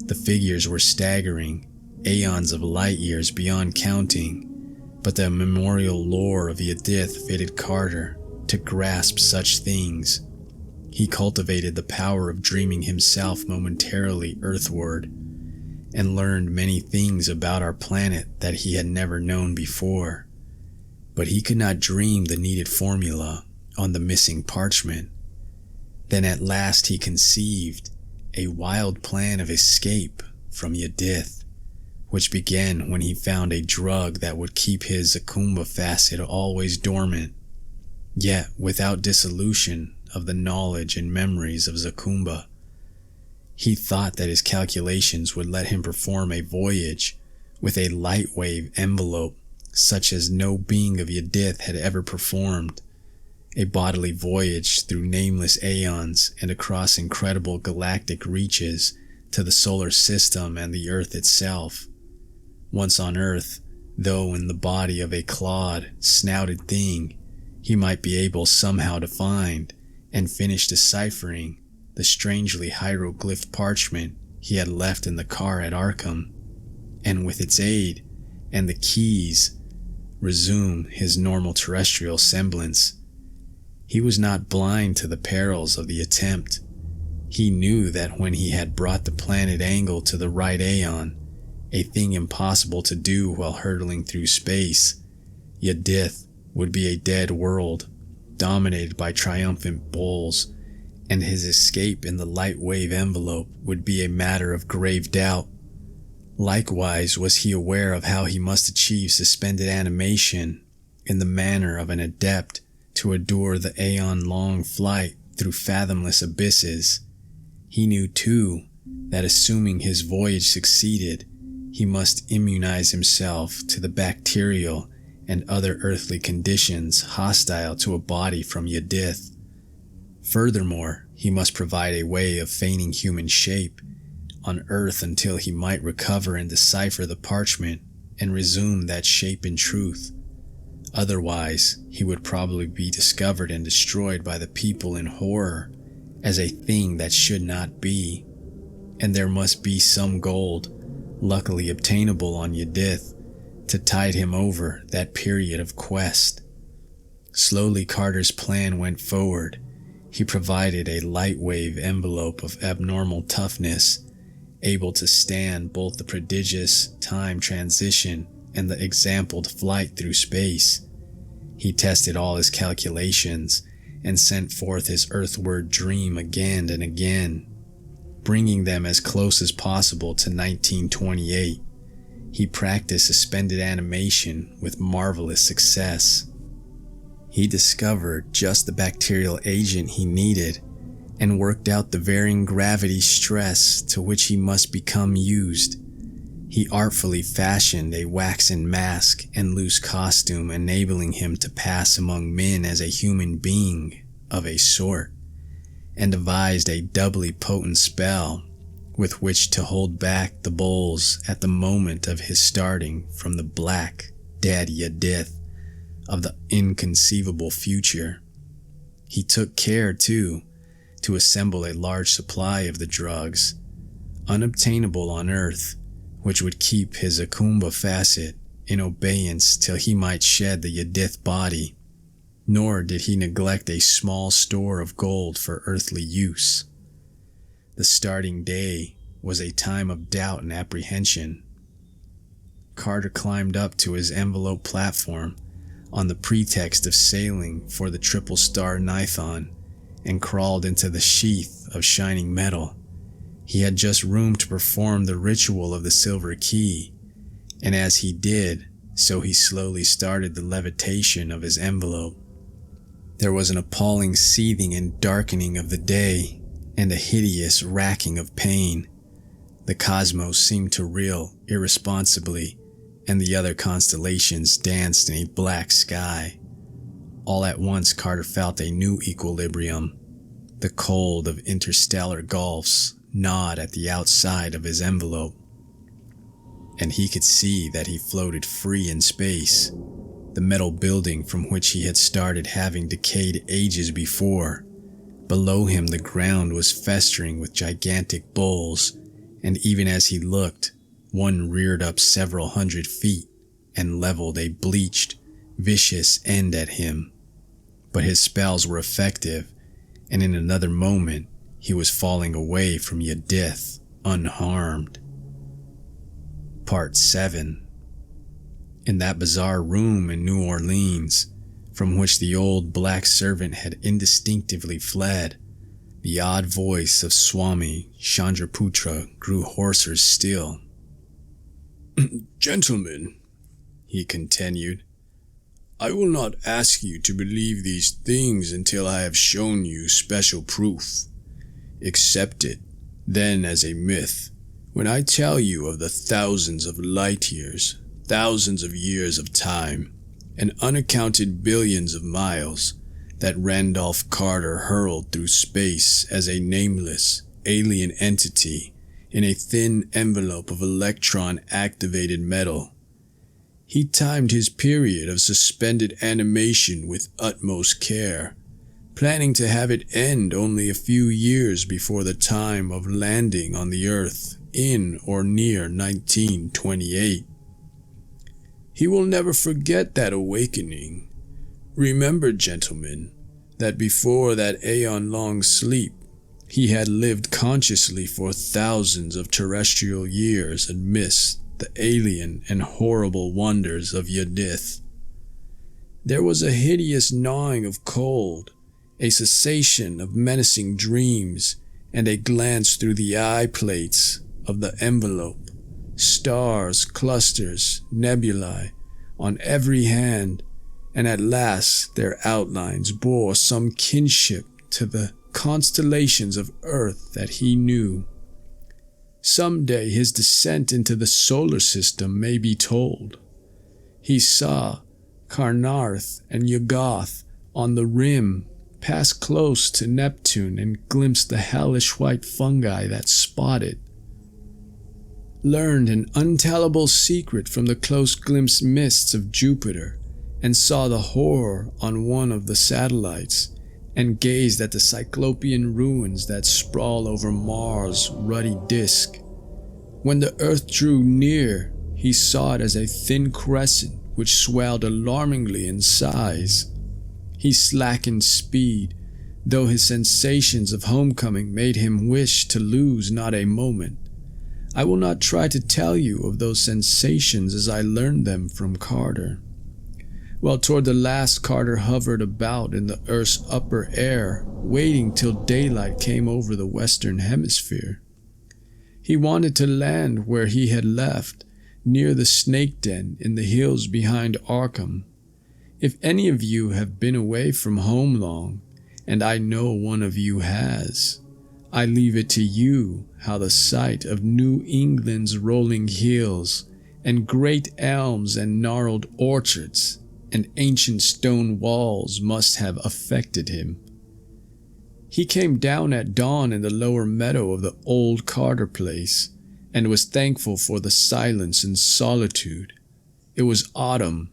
The figures were staggering, aeons of light years beyond counting, but the immemorial lore of Yadith fitted Carter to grasp such things. He cultivated the power of dreaming himself momentarily earthward, and learned many things about our planet that he had never known before. But he could not dream the needed formula on the missing parchment. Then at last he conceived a wild plan of escape from Yadith, which began when he found a drug that would keep his Zakuba facet always dormant, yet without dissolution of the knowledge and memories of Zakuba. He thought that his calculations would let him perform a voyage with a light wave envelope such as no being of Yadith had ever performed, a bodily voyage through nameless aeons and across incredible galactic reaches to the solar system and the Earth itself. Once on Earth, though in the body of a clawed, snouted thing, he might be able somehow to find and finish deciphering the strangely hieroglyphed parchment he had left in the car at Arkham, and with its aid and the keys, resume his normal terrestrial semblance. He was not blind to the perils of the attempt. He knew that when he had brought the planet angle to the right aeon, a thing impossible to do while hurtling through space. Yadith would be a dead world, dominated by triumphant bulls, and his escape in the light wave envelope would be a matter of grave doubt. Likewise was he aware of how he must achieve suspended animation in the manner of an adept to endure the aeon-long flight through fathomless abysses. He knew too that assuming his voyage succeeded, he must immunize himself to the bacterial and other earthly conditions hostile to a body from Yadith. Furthermore, he must provide a way of feigning human shape on Earth until he might recover and decipher the parchment and resume that shape in truth. Otherwise, he would probably be discovered and destroyed by the people in horror as a thing that should not be. And there must be some gold, luckily obtainable on Yadith, to tide him over that period of quest. Slowly Carter's plan went forward. He provided a light wave envelope of abnormal toughness, able to stand both the prodigious time transition and the exampled flight through space. He tested all his calculations and sent forth his earthward dream again and again, bringing them as close as possible to 1928. He practiced suspended animation with marvelous success. He discovered just the bacterial agent he needed and worked out the varying gravity stress to which he must become used. He artfully fashioned a waxen mask and loose costume, enabling him to pass among men as a human being of a sort, and devised a doubly potent spell with which to hold back the bulls at the moment of his starting from the black, dead Yadith of the inconceivable future. He took care, too, to assemble a large supply of the drugs, unobtainable on Earth, which would keep his Akumba facet in abeyance till he might shed the Yadith body. Nor did he neglect a small store of gold for earthly use. The starting day was a time of doubt and apprehension. Carter climbed up to his envelope platform on the pretext of sailing for the Triple Star Nithon and crawled into the sheath of shining metal. He had just room to perform the ritual of the Silver Key, and as he did, so he slowly started the levitation of his envelope. There was an appalling seething and darkening of the day, and a hideous racking of pain. The cosmos seemed to reel irresponsibly, and the other constellations danced in a black sky. All at once Carter felt a new equilibrium. The cold of interstellar gulfs gnawed at the outside of his envelope, and he could see that he floated free in space, the metal building from which he had started having decayed ages before. Below him the ground was festering with gigantic bulls, and even as he looked, one reared up several 100 feet and leveled a bleached, vicious end at him. But his spells were effective, and in another moment he was falling away from Yadith unharmed. Part 7. In that bizarre room in New Orleans, from which the old black servant had indistinctively fled, the odd voice of Swami Chandraputra grew hoarser still. "Gentlemen," he continued, "I will not ask you to believe these things until I have shown you special proof. Accept it, then, as a myth, when I tell you of the thousands of light years, thousands of years of time, and unaccounted billions of miles that Randolph Carter hurled through space as a nameless, alien entity in a thin envelope of electron-activated metal. He timed his period of suspended animation with utmost care, planning to have it end only a few years before the time of landing on the Earth in or near 1928. He will never forget that awakening. Remember, gentlemen, that before that aeon-long sleep, he had lived consciously for thousands of terrestrial years amidst the alien and horrible wonders of Yadith. There was a hideous gnawing of cold, a cessation of menacing dreams, and a glance through the eye plates of the envelope. Stars, clusters, nebulae on every hand, and at last their outlines bore some kinship to the constellations of Earth that he knew. Someday his descent into the solar system may be told. He saw Carnarth and Yuggoth on the rim, pass close to Neptune and glimpsed the hellish white fungi that spotted. Learned an untellable secret from the close-glimpsed mists of Jupiter, and saw the horror on one of the satellites, and gazed at the cyclopean ruins that sprawl over Mars' ruddy disk. When the Earth drew near, he saw it as a thin crescent which swelled alarmingly in size. He slackened speed, though his sensations of homecoming made him wish to lose not a moment. I will not try to tell you of those sensations as I learned them from Carter. While toward the last, Carter hovered about in the Earth's upper air, waiting till daylight came over the western hemisphere. He wanted to land where he had left, near the snake den in the hills behind Arkham. If any of you have been away from home long, and I know one of you has, I leave it to you how the sight of New England's rolling hills and great elms and gnarled orchards and ancient stone walls must have affected him. He came down at dawn in the lower meadow of the old Carter place and was thankful for the silence and solitude. It was autumn,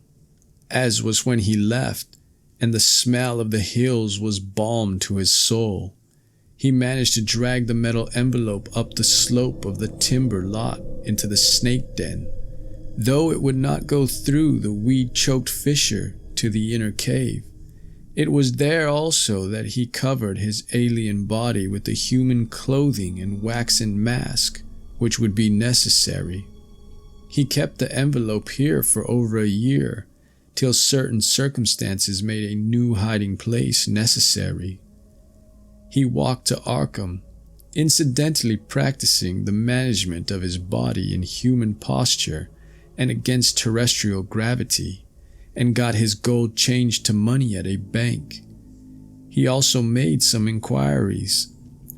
as was when he left, and the smell of the hills was balm to his soul. He managed to drag the metal envelope up the slope of the timber lot into the snake den, though it would not go through the weed-choked fissure to the inner cave. It was there also that he covered his alien body with the human clothing and waxen mask which would be necessary. He kept the envelope here for over a year, till certain circumstances made a new hiding place necessary. He walked to Arkham, incidentally practicing the management of his body in human posture and against terrestrial gravity, and got his gold changed to money at a bank. He also made some inquiries,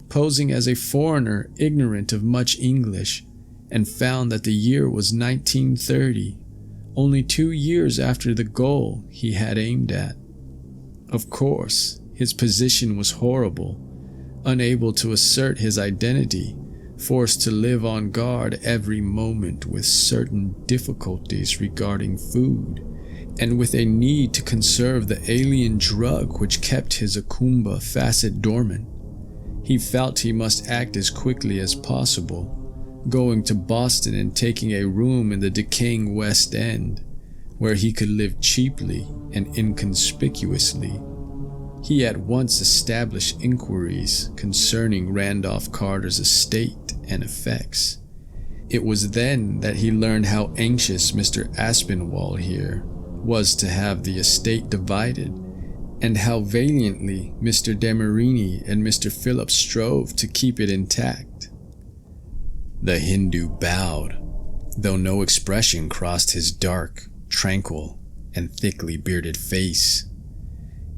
posing as a foreigner ignorant of much English, and found that the year was 1930, only 2 years after the goal he had aimed at. Of course, his position was horrible, unable to assert his identity, forced to live on guard every moment with certain difficulties regarding food, and with a need to conserve the alien drug which kept his Akumba facet dormant. He felt he must act as quickly as possible, going to Boston and taking a room in the decaying West End, where he could live cheaply and inconspicuously. He at once established inquiries concerning Randolph Carter's estate and effects. It was then that he learned how anxious Mr. Aspinwall here was to have the estate divided, and how valiantly Mr. Demerini and Mr. Phillips strove to keep it intact. The Hindu bowed, though no expression crossed his dark, tranquil, and thickly bearded face.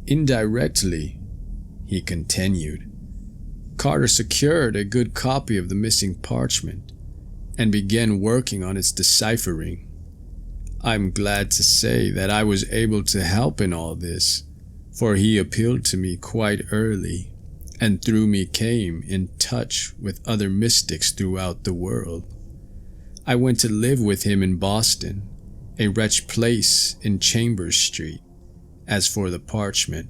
Indirectly, he continued, Carter secured a good copy of the missing parchment and began working on its deciphering. I'm glad to say that I was able to help in all this, for he appealed to me quite early, and through me came in touch with other mystics throughout the world. I went to live with him in Boston, a wretched place in Chambers Street. As for the parchment,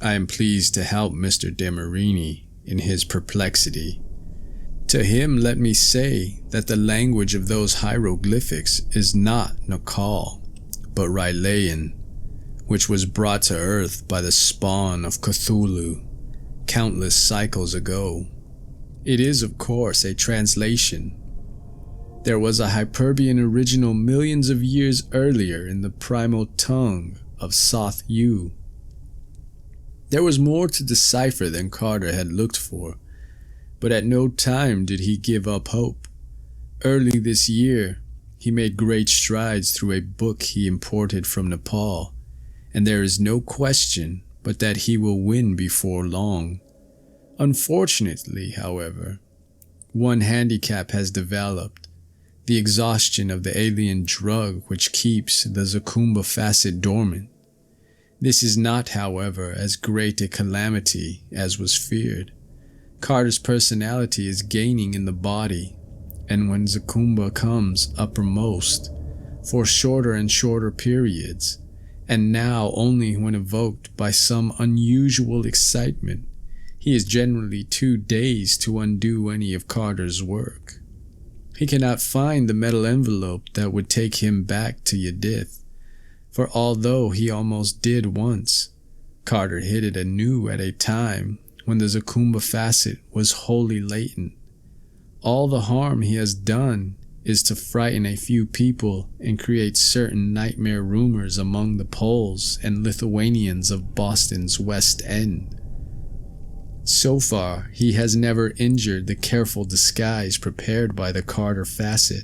I am pleased to help Mr. Demerini in his perplexity. To him let me say that the language of those hieroglyphics is not Nakal, but Rylaean, which was brought to Earth by the spawn of Cthulhu countless cycles ago. It is, of course, a translation. There was a Hyperbian original millions of years earlier in the primal tongue of Soth Yu. There was more to decipher than Carter had looked for, but at no time did he give up hope. Early this year, he made great strides through a book he imported from Nepal, and there is no question but that he will win before long. Unfortunately, however, one handicap has developed: the exhaustion of the alien drug which keeps the Zakumba facet dormant. This is not, however, as great a calamity as was feared. Carter's personality is gaining in the body, and when Zakumba comes uppermost, for shorter and shorter periods, and now only when evoked by some unusual excitement, he is generally too dazed to undo any of Carter's work. He cannot find the metal envelope that would take him back to Yadith, for although he almost did once, Carter hid it anew at a time when the Zakumba facet was wholly latent. All the harm he has done is to frighten a few people and create certain nightmare rumors among the Poles and Lithuanians of Boston's West End. So far, he has never injured the careful disguise prepared by the Carter facet,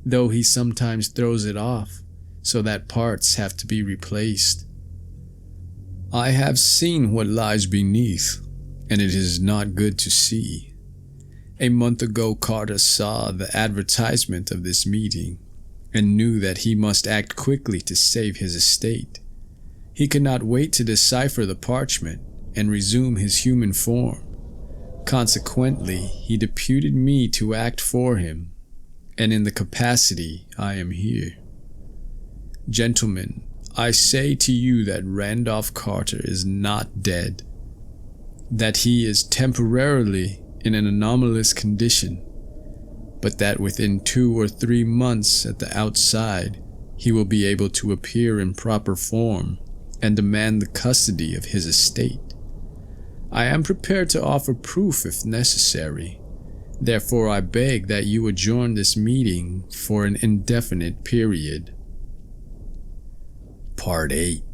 though he sometimes throws it off so that parts have to be replaced. I have seen what lies beneath, and it is not good to see. A month ago, Carter saw the advertisement of this meeting and knew that he must act quickly to save his estate. He could not wait to decipher the parchment and resume his human form. Consequently, he deputed me to act for him, and in the capacity I am here. Gentlemen, I say to you that Randolph Carter is not dead, that he is temporarily in an anomalous condition, but that within 2 or 3 months at the outside, he will be able to appear in proper form and demand the custody of his estate. I am prepared to offer proof if necessary. Therefore, I beg that you adjourn this meeting for an indefinite period. Part 8.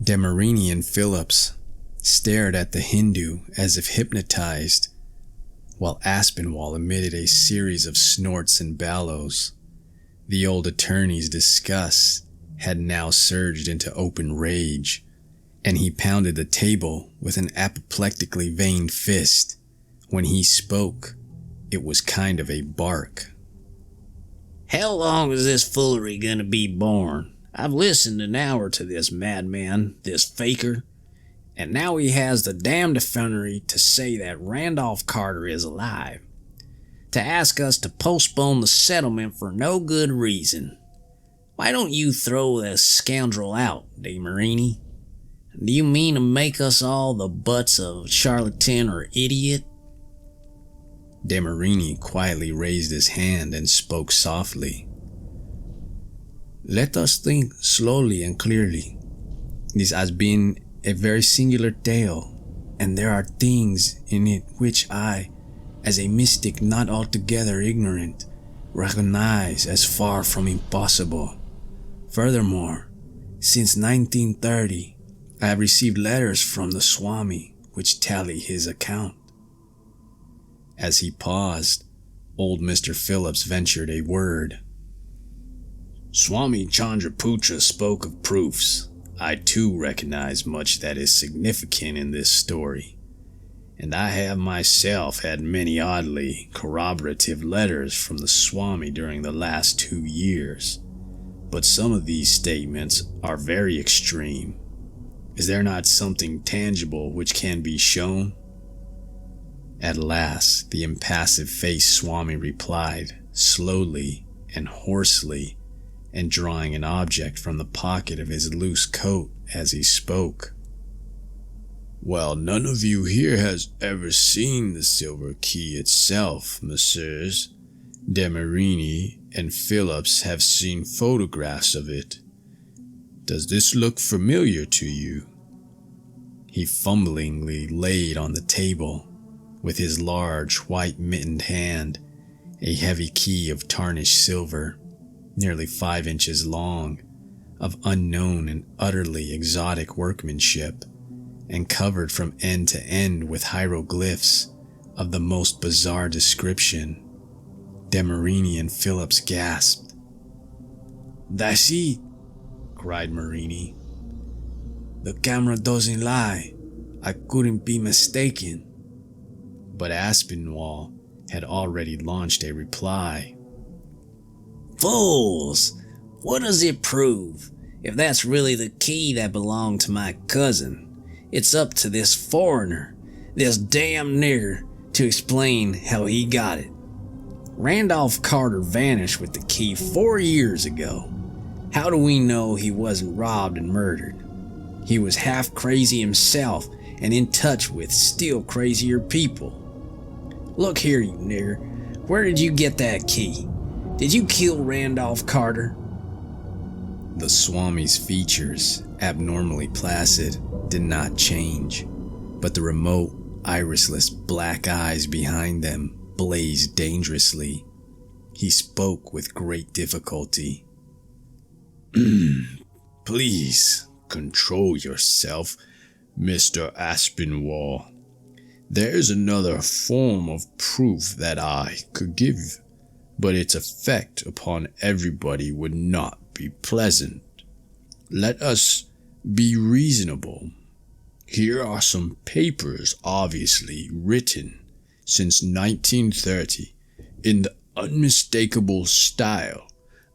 Demarini and Phillips stared at the Hindu as if hypnotized, while Aspinwall emitted a series of snorts and bellows. The old attorney's disgust had now surged into open rage, and he pounded the table with an apoplectically veined fist. When he spoke, it was kind of a bark. How long is this foolery gonna be borne? I've listened an hour to this madman, this faker, and now he has the damned effrontery to say that Randolph Carter is alive, to ask us to postpone the settlement for no good reason. Why don't you throw this scoundrel out, Demarini? Do you mean to make us all the butts of charlatan or idiot? Demarini quietly raised his hand and spoke softly. Let us think slowly and clearly. This has been a very singular tale, and there are things in it which I, as a mystic not altogether ignorant, recognize as far from impossible. Furthermore, since 1930, I have received letters from the Swami which tally his account. As he paused, old Mr. Phillips ventured a word. Swami Chandraputra spoke of proofs. I too recognize much that is significant in this story, and I have myself had many oddly corroborative letters from the Swami during the last 2 years, but some of these statements are very extreme. Is there not something tangible which can be shown? At last, the impassive-faced Swami replied, slowly and hoarsely, and drawing an object from the pocket of his loose coat as he spoke. Well, none of you here has ever seen the silver key itself, messieurs. Demarini and Phillips have seen photographs of it. Does this look familiar to you? He fumblingly laid on the table, with his large white mittened hand, a heavy key of tarnished silver, nearly 5 inches long, of unknown and utterly exotic workmanship, and covered from end to end with hieroglyphs of the most bizarre description. Demarini and Phillips gasped. "That's it," cried Marini. "The camera doesn't lie. I couldn't be mistaken." But Aspinwall had already launched a reply. Fools! What does it prove? If that's really the key that belonged to my cousin, it's up to this foreigner, this damn nigger, to explain how he got it. Randolph Carter vanished with the key 4 years ago. How do we know he wasn't robbed and murdered? He was half crazy himself and in touch with still crazier people. Look here, you nigger. Where did you get that key? Did you kill Randolph Carter? The Swami's features, abnormally placid, did not change, but the remote, irisless black eyes behind them blazed dangerously. He spoke with great difficulty. "Please, control yourself, Mr. Aspinwall. There's another form of proof that I could give, but its effect upon everybody would not be pleasant. Let us be reasonable. Here are some papers obviously written since 1930 in the unmistakable style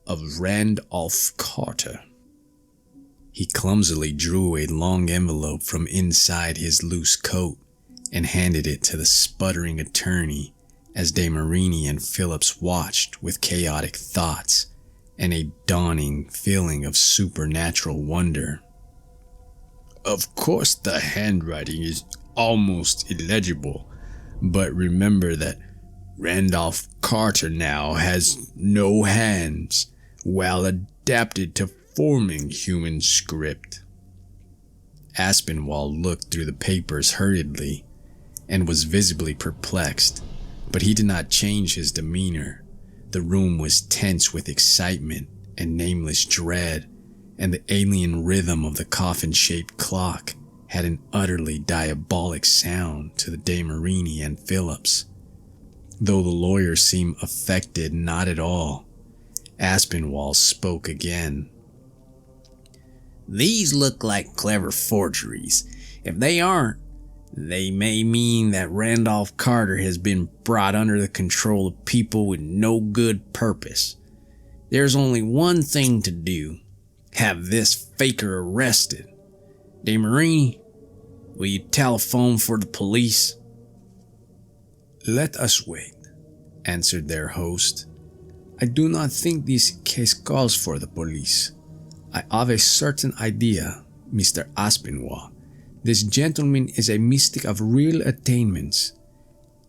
of Randolph Carter." He clumsily drew a long envelope from inside his loose coat and handed it to the sputtering attorney as Demarini and Phillips watched with chaotic thoughts and a dawning feeling of supernatural wonder. "Of course the handwriting is almost illegible, but remember that Randolph Carter now has no hands, well adapted to forming human script." Aspinwall looked through the papers hurriedly and was visibly perplexed, but he did not change his demeanor. The room was tense with excitement and nameless dread, and the alien rhythm of the coffin-shaped clock had an utterly diabolic sound to the Demarini and Phillips. Though the lawyer seemed affected not at all, Aspinwall spoke again. These look like clever forgeries. If they aren't, they may mean that Randolph Carter has been brought under the control of people with no good purpose. There's only one thing to do. Have this faker arrested. Demarini, will you telephone for the police? "Let us wait," answered their host. "I do not think this case calls for the police. I have a certain idea, Mr. Aspinwall. This gentleman is a mystic of real attainments.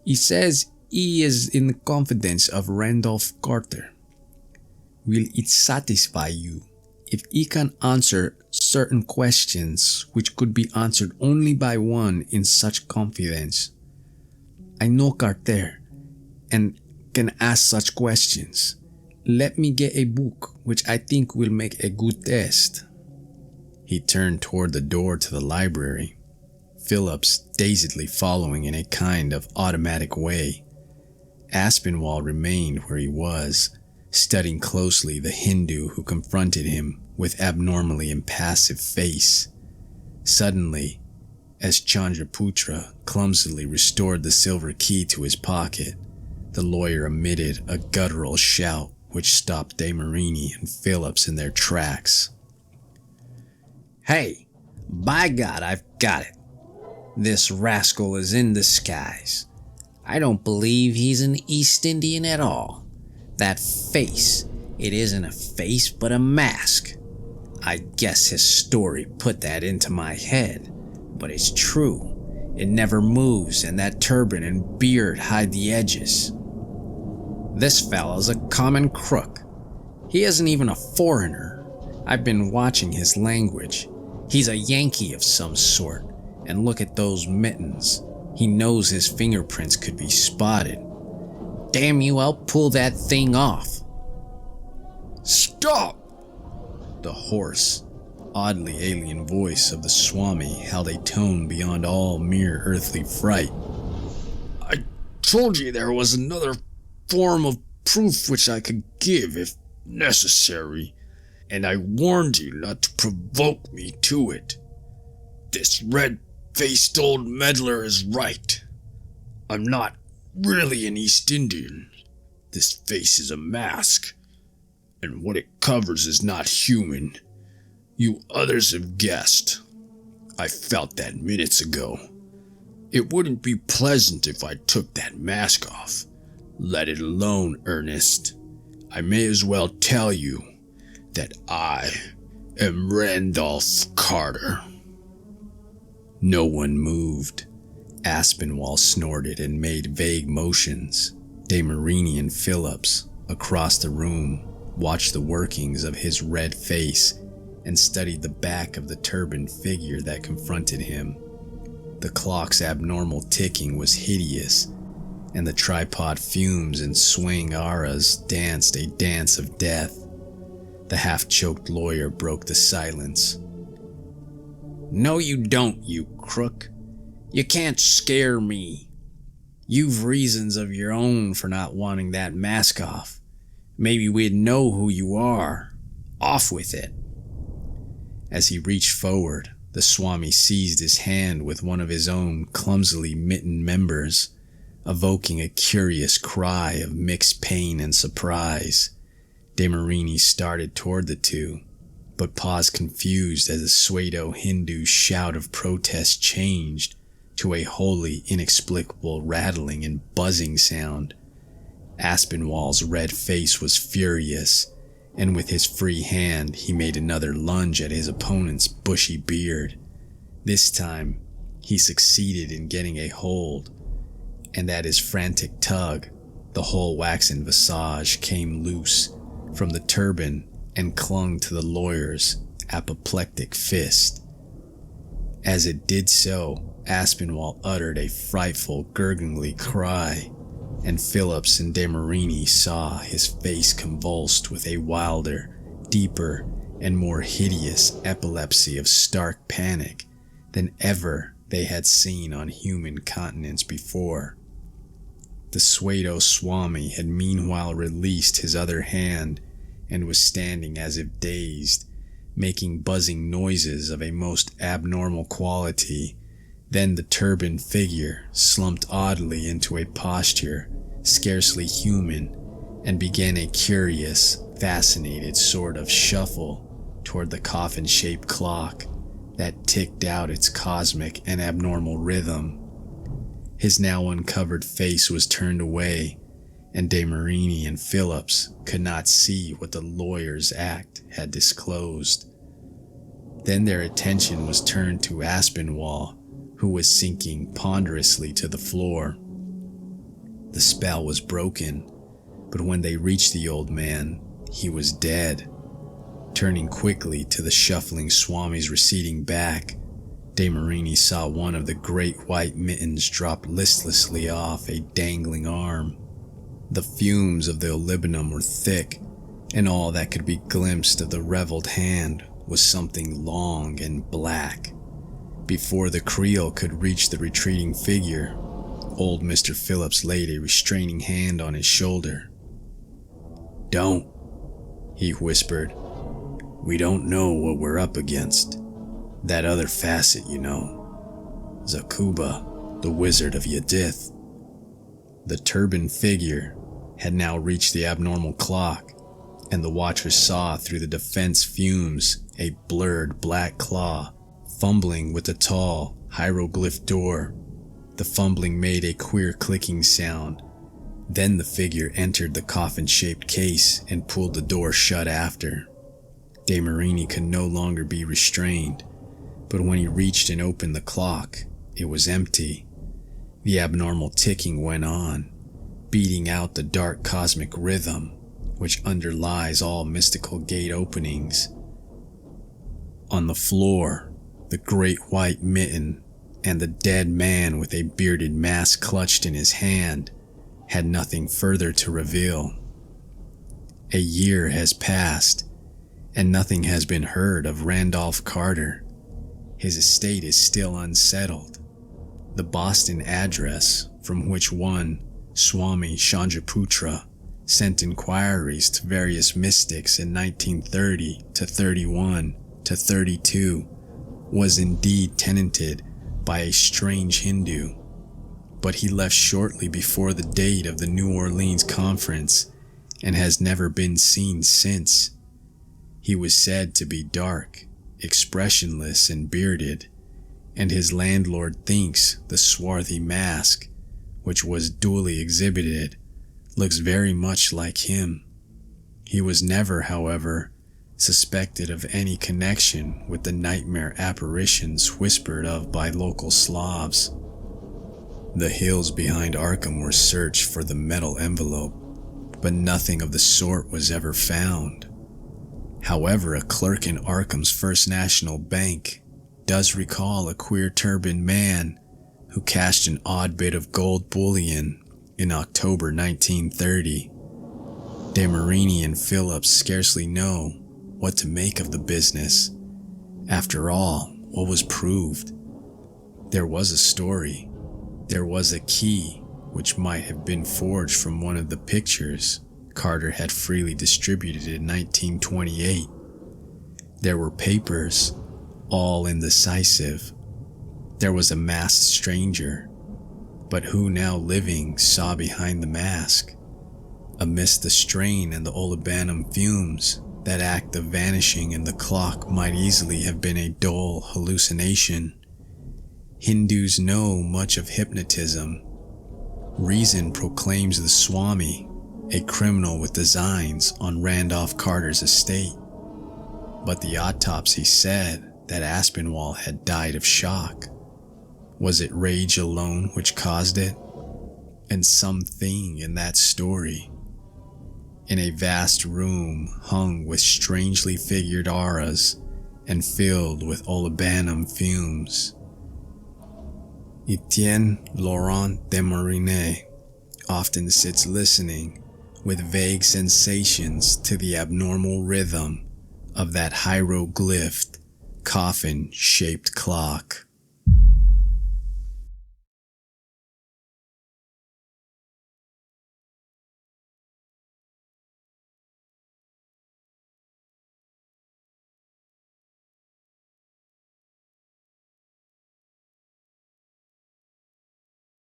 He says he is in the confidence of Randolph Carter. Will it satisfy you if he can answer certain questions which could be answered only by one in such confidence? I know Carter and can ask such questions. Let me get a book which I think will make a good test." He turned toward the door to the library, Phillips dazedly following in a kind of automatic way. Aspinwall remained where he was, studying closely the Hindu who confronted him with abnormally impassive face. Suddenly, as Chandraputra clumsily restored the silver key to his pocket, the lawyer emitted a guttural shout which stopped Demarini and Phillips in their tracks. Hey, by God, I've got it. This rascal is in disguise. I don't believe he's an East Indian at all. That face, it isn't a face but a mask. I guess his story put that into my head, but it's true. It never moves, and that turban and beard hide the edges. This fella's a common crook. He isn't even a foreigner. I've been watching his language. He's a Yankee of some sort, and look at those mittens. He knows his fingerprints could be spotted. Damn you, I'll pull that thing off. Stop! The hoarse, oddly alien voice of the Swami held a tone beyond all mere earthly fright. I told you there was another form of proof which I could give if necessary, and I warned you not to provoke me to it. This red-faced old meddler is right. I'm not really an East Indian. This face is a mask, and what it covers is not human. You others have guessed. I felt that minutes ago. It wouldn't be pleasant if I took that mask off, let it alone, Ernest. I may as well tell you that I am Randolph Carter. No one moved. Aspinwall snorted and made vague motions. De Marini and Phillips, across the room, watched the workings of his red face and studied the back of the turbaned figure that confronted him. The clock's abnormal ticking was hideous, and the tripod fumes and swing auras danced a dance of death. The half-choked lawyer broke the silence. No you don't, you crook. You can't scare me. You've reasons of your own for not wanting that mask off. Maybe we'd know who you are. Off with it. As he reached forward, the Swami seized his hand with one of his own clumsily mittened members, evoking a curious cry of mixed pain and surprise. De Marini started toward the two, but paused confused as the pseudo-Hindu shout of protest changed to a wholly inexplicable rattling and buzzing sound. Aspinwall's red face was furious, and with his free hand he made another lunge at his opponent's bushy beard. This time, he succeeded in getting a hold, and at his frantic tug, the whole waxen visage came loose from the turban and clung to the lawyer's apoplectic fist. As it did so, Aspinwall uttered a frightful, gurgly cry, and Phillips and De Marini saw his face convulsed with a wilder, deeper, and more hideous epilepsy of stark panic than ever they had seen on human continents before. The pseudo-Swami had meanwhile released his other hand and was standing as if dazed, making buzzing noises of a most abnormal quality. Then the turbaned figure slumped oddly into a posture scarcely human and began a curious, fascinated sort of shuffle toward the coffin-shaped clock that ticked out its cosmic and abnormal rhythm. His now uncovered face was turned away, and De Marini and Phillips could not see what the lawyer's act had disclosed. Then their attention was turned to Aspinwall, who was sinking ponderously to the floor. The spell was broken, but when they reached the old man, he was dead. Turning quickly to the shuffling Swami's receding back, De Marini saw one of the great white mittens drop listlessly off a dangling arm. The fumes of the olibanum were thick, and all that could be glimpsed of the reveled hand was something long and black. Before the Creole could reach the retreating figure, old Mr. Phillips laid a restraining hand on his shoulder. "Don't," he whispered. "We don't know what we're up against. That other facet, you know. Zakuba, the wizard of Yadith." The turbaned figure had now reached the abnormal clock, and the watchers saw through the defense fumes a blurred black claw fumbling with the tall hieroglyph door. The fumbling made a queer clicking sound. Then the figure entered the coffin-shaped case and pulled the door shut after. De Marini could no longer be restrained, but when he reached and opened the clock, it was empty. The abnormal ticking went on, beating out the dark cosmic rhythm which underlies all mystical gate openings. On the floor, the great white mitten and the dead man with a bearded mask clutched in his hand had nothing further to reveal. A year has passed, and nothing has been heard of Randolph Carter. His estate is still unsettled. The Boston address, from which one Swami Chandraputra sent inquiries to various mystics in 1930 to 31 to 32, was indeed tenanted by a strange Hindu, but he left shortly before the date of the New Orleans conference and has never been seen since. He was said to be dark, expressionless, and bearded, and his landlord thinks the swarthy mask, which was duly exhibited, looks very much like him. He was never, however, suspected of any connection with the nightmare apparitions whispered of by local Slavs. The hills behind Arkham were searched for the metal envelope, but nothing of the sort was ever found. However, a clerk in Arkham's First National Bank does recall a queer turbaned man who cashed an odd bit of gold bullion in October 1930. De Marini and Phillips scarcely know what to make of the business. After all, what was proved? There was a story. There was a key which might have been forged from one of the pictures Carter had freely distributed in 1928. There were papers, all indecisive. There was a masked stranger, but who now living saw behind the mask? Amidst the strain and the olibanum fumes, that act of vanishing in the clock might easily have been a dull hallucination. Hindus know much of hypnotism. Reason proclaims the Swami a criminal with designs on Randolph Carter's estate. But the autopsy said that Aspinwall had died of shock. Was it rage alone which caused it? And something in that story. In a vast room hung with strangely figured auras and filled with olibanum fumes, Etienne Laurent Desmarines often sits listening with vague sensations to the abnormal rhythm of that hieroglyphed, coffin-shaped clock.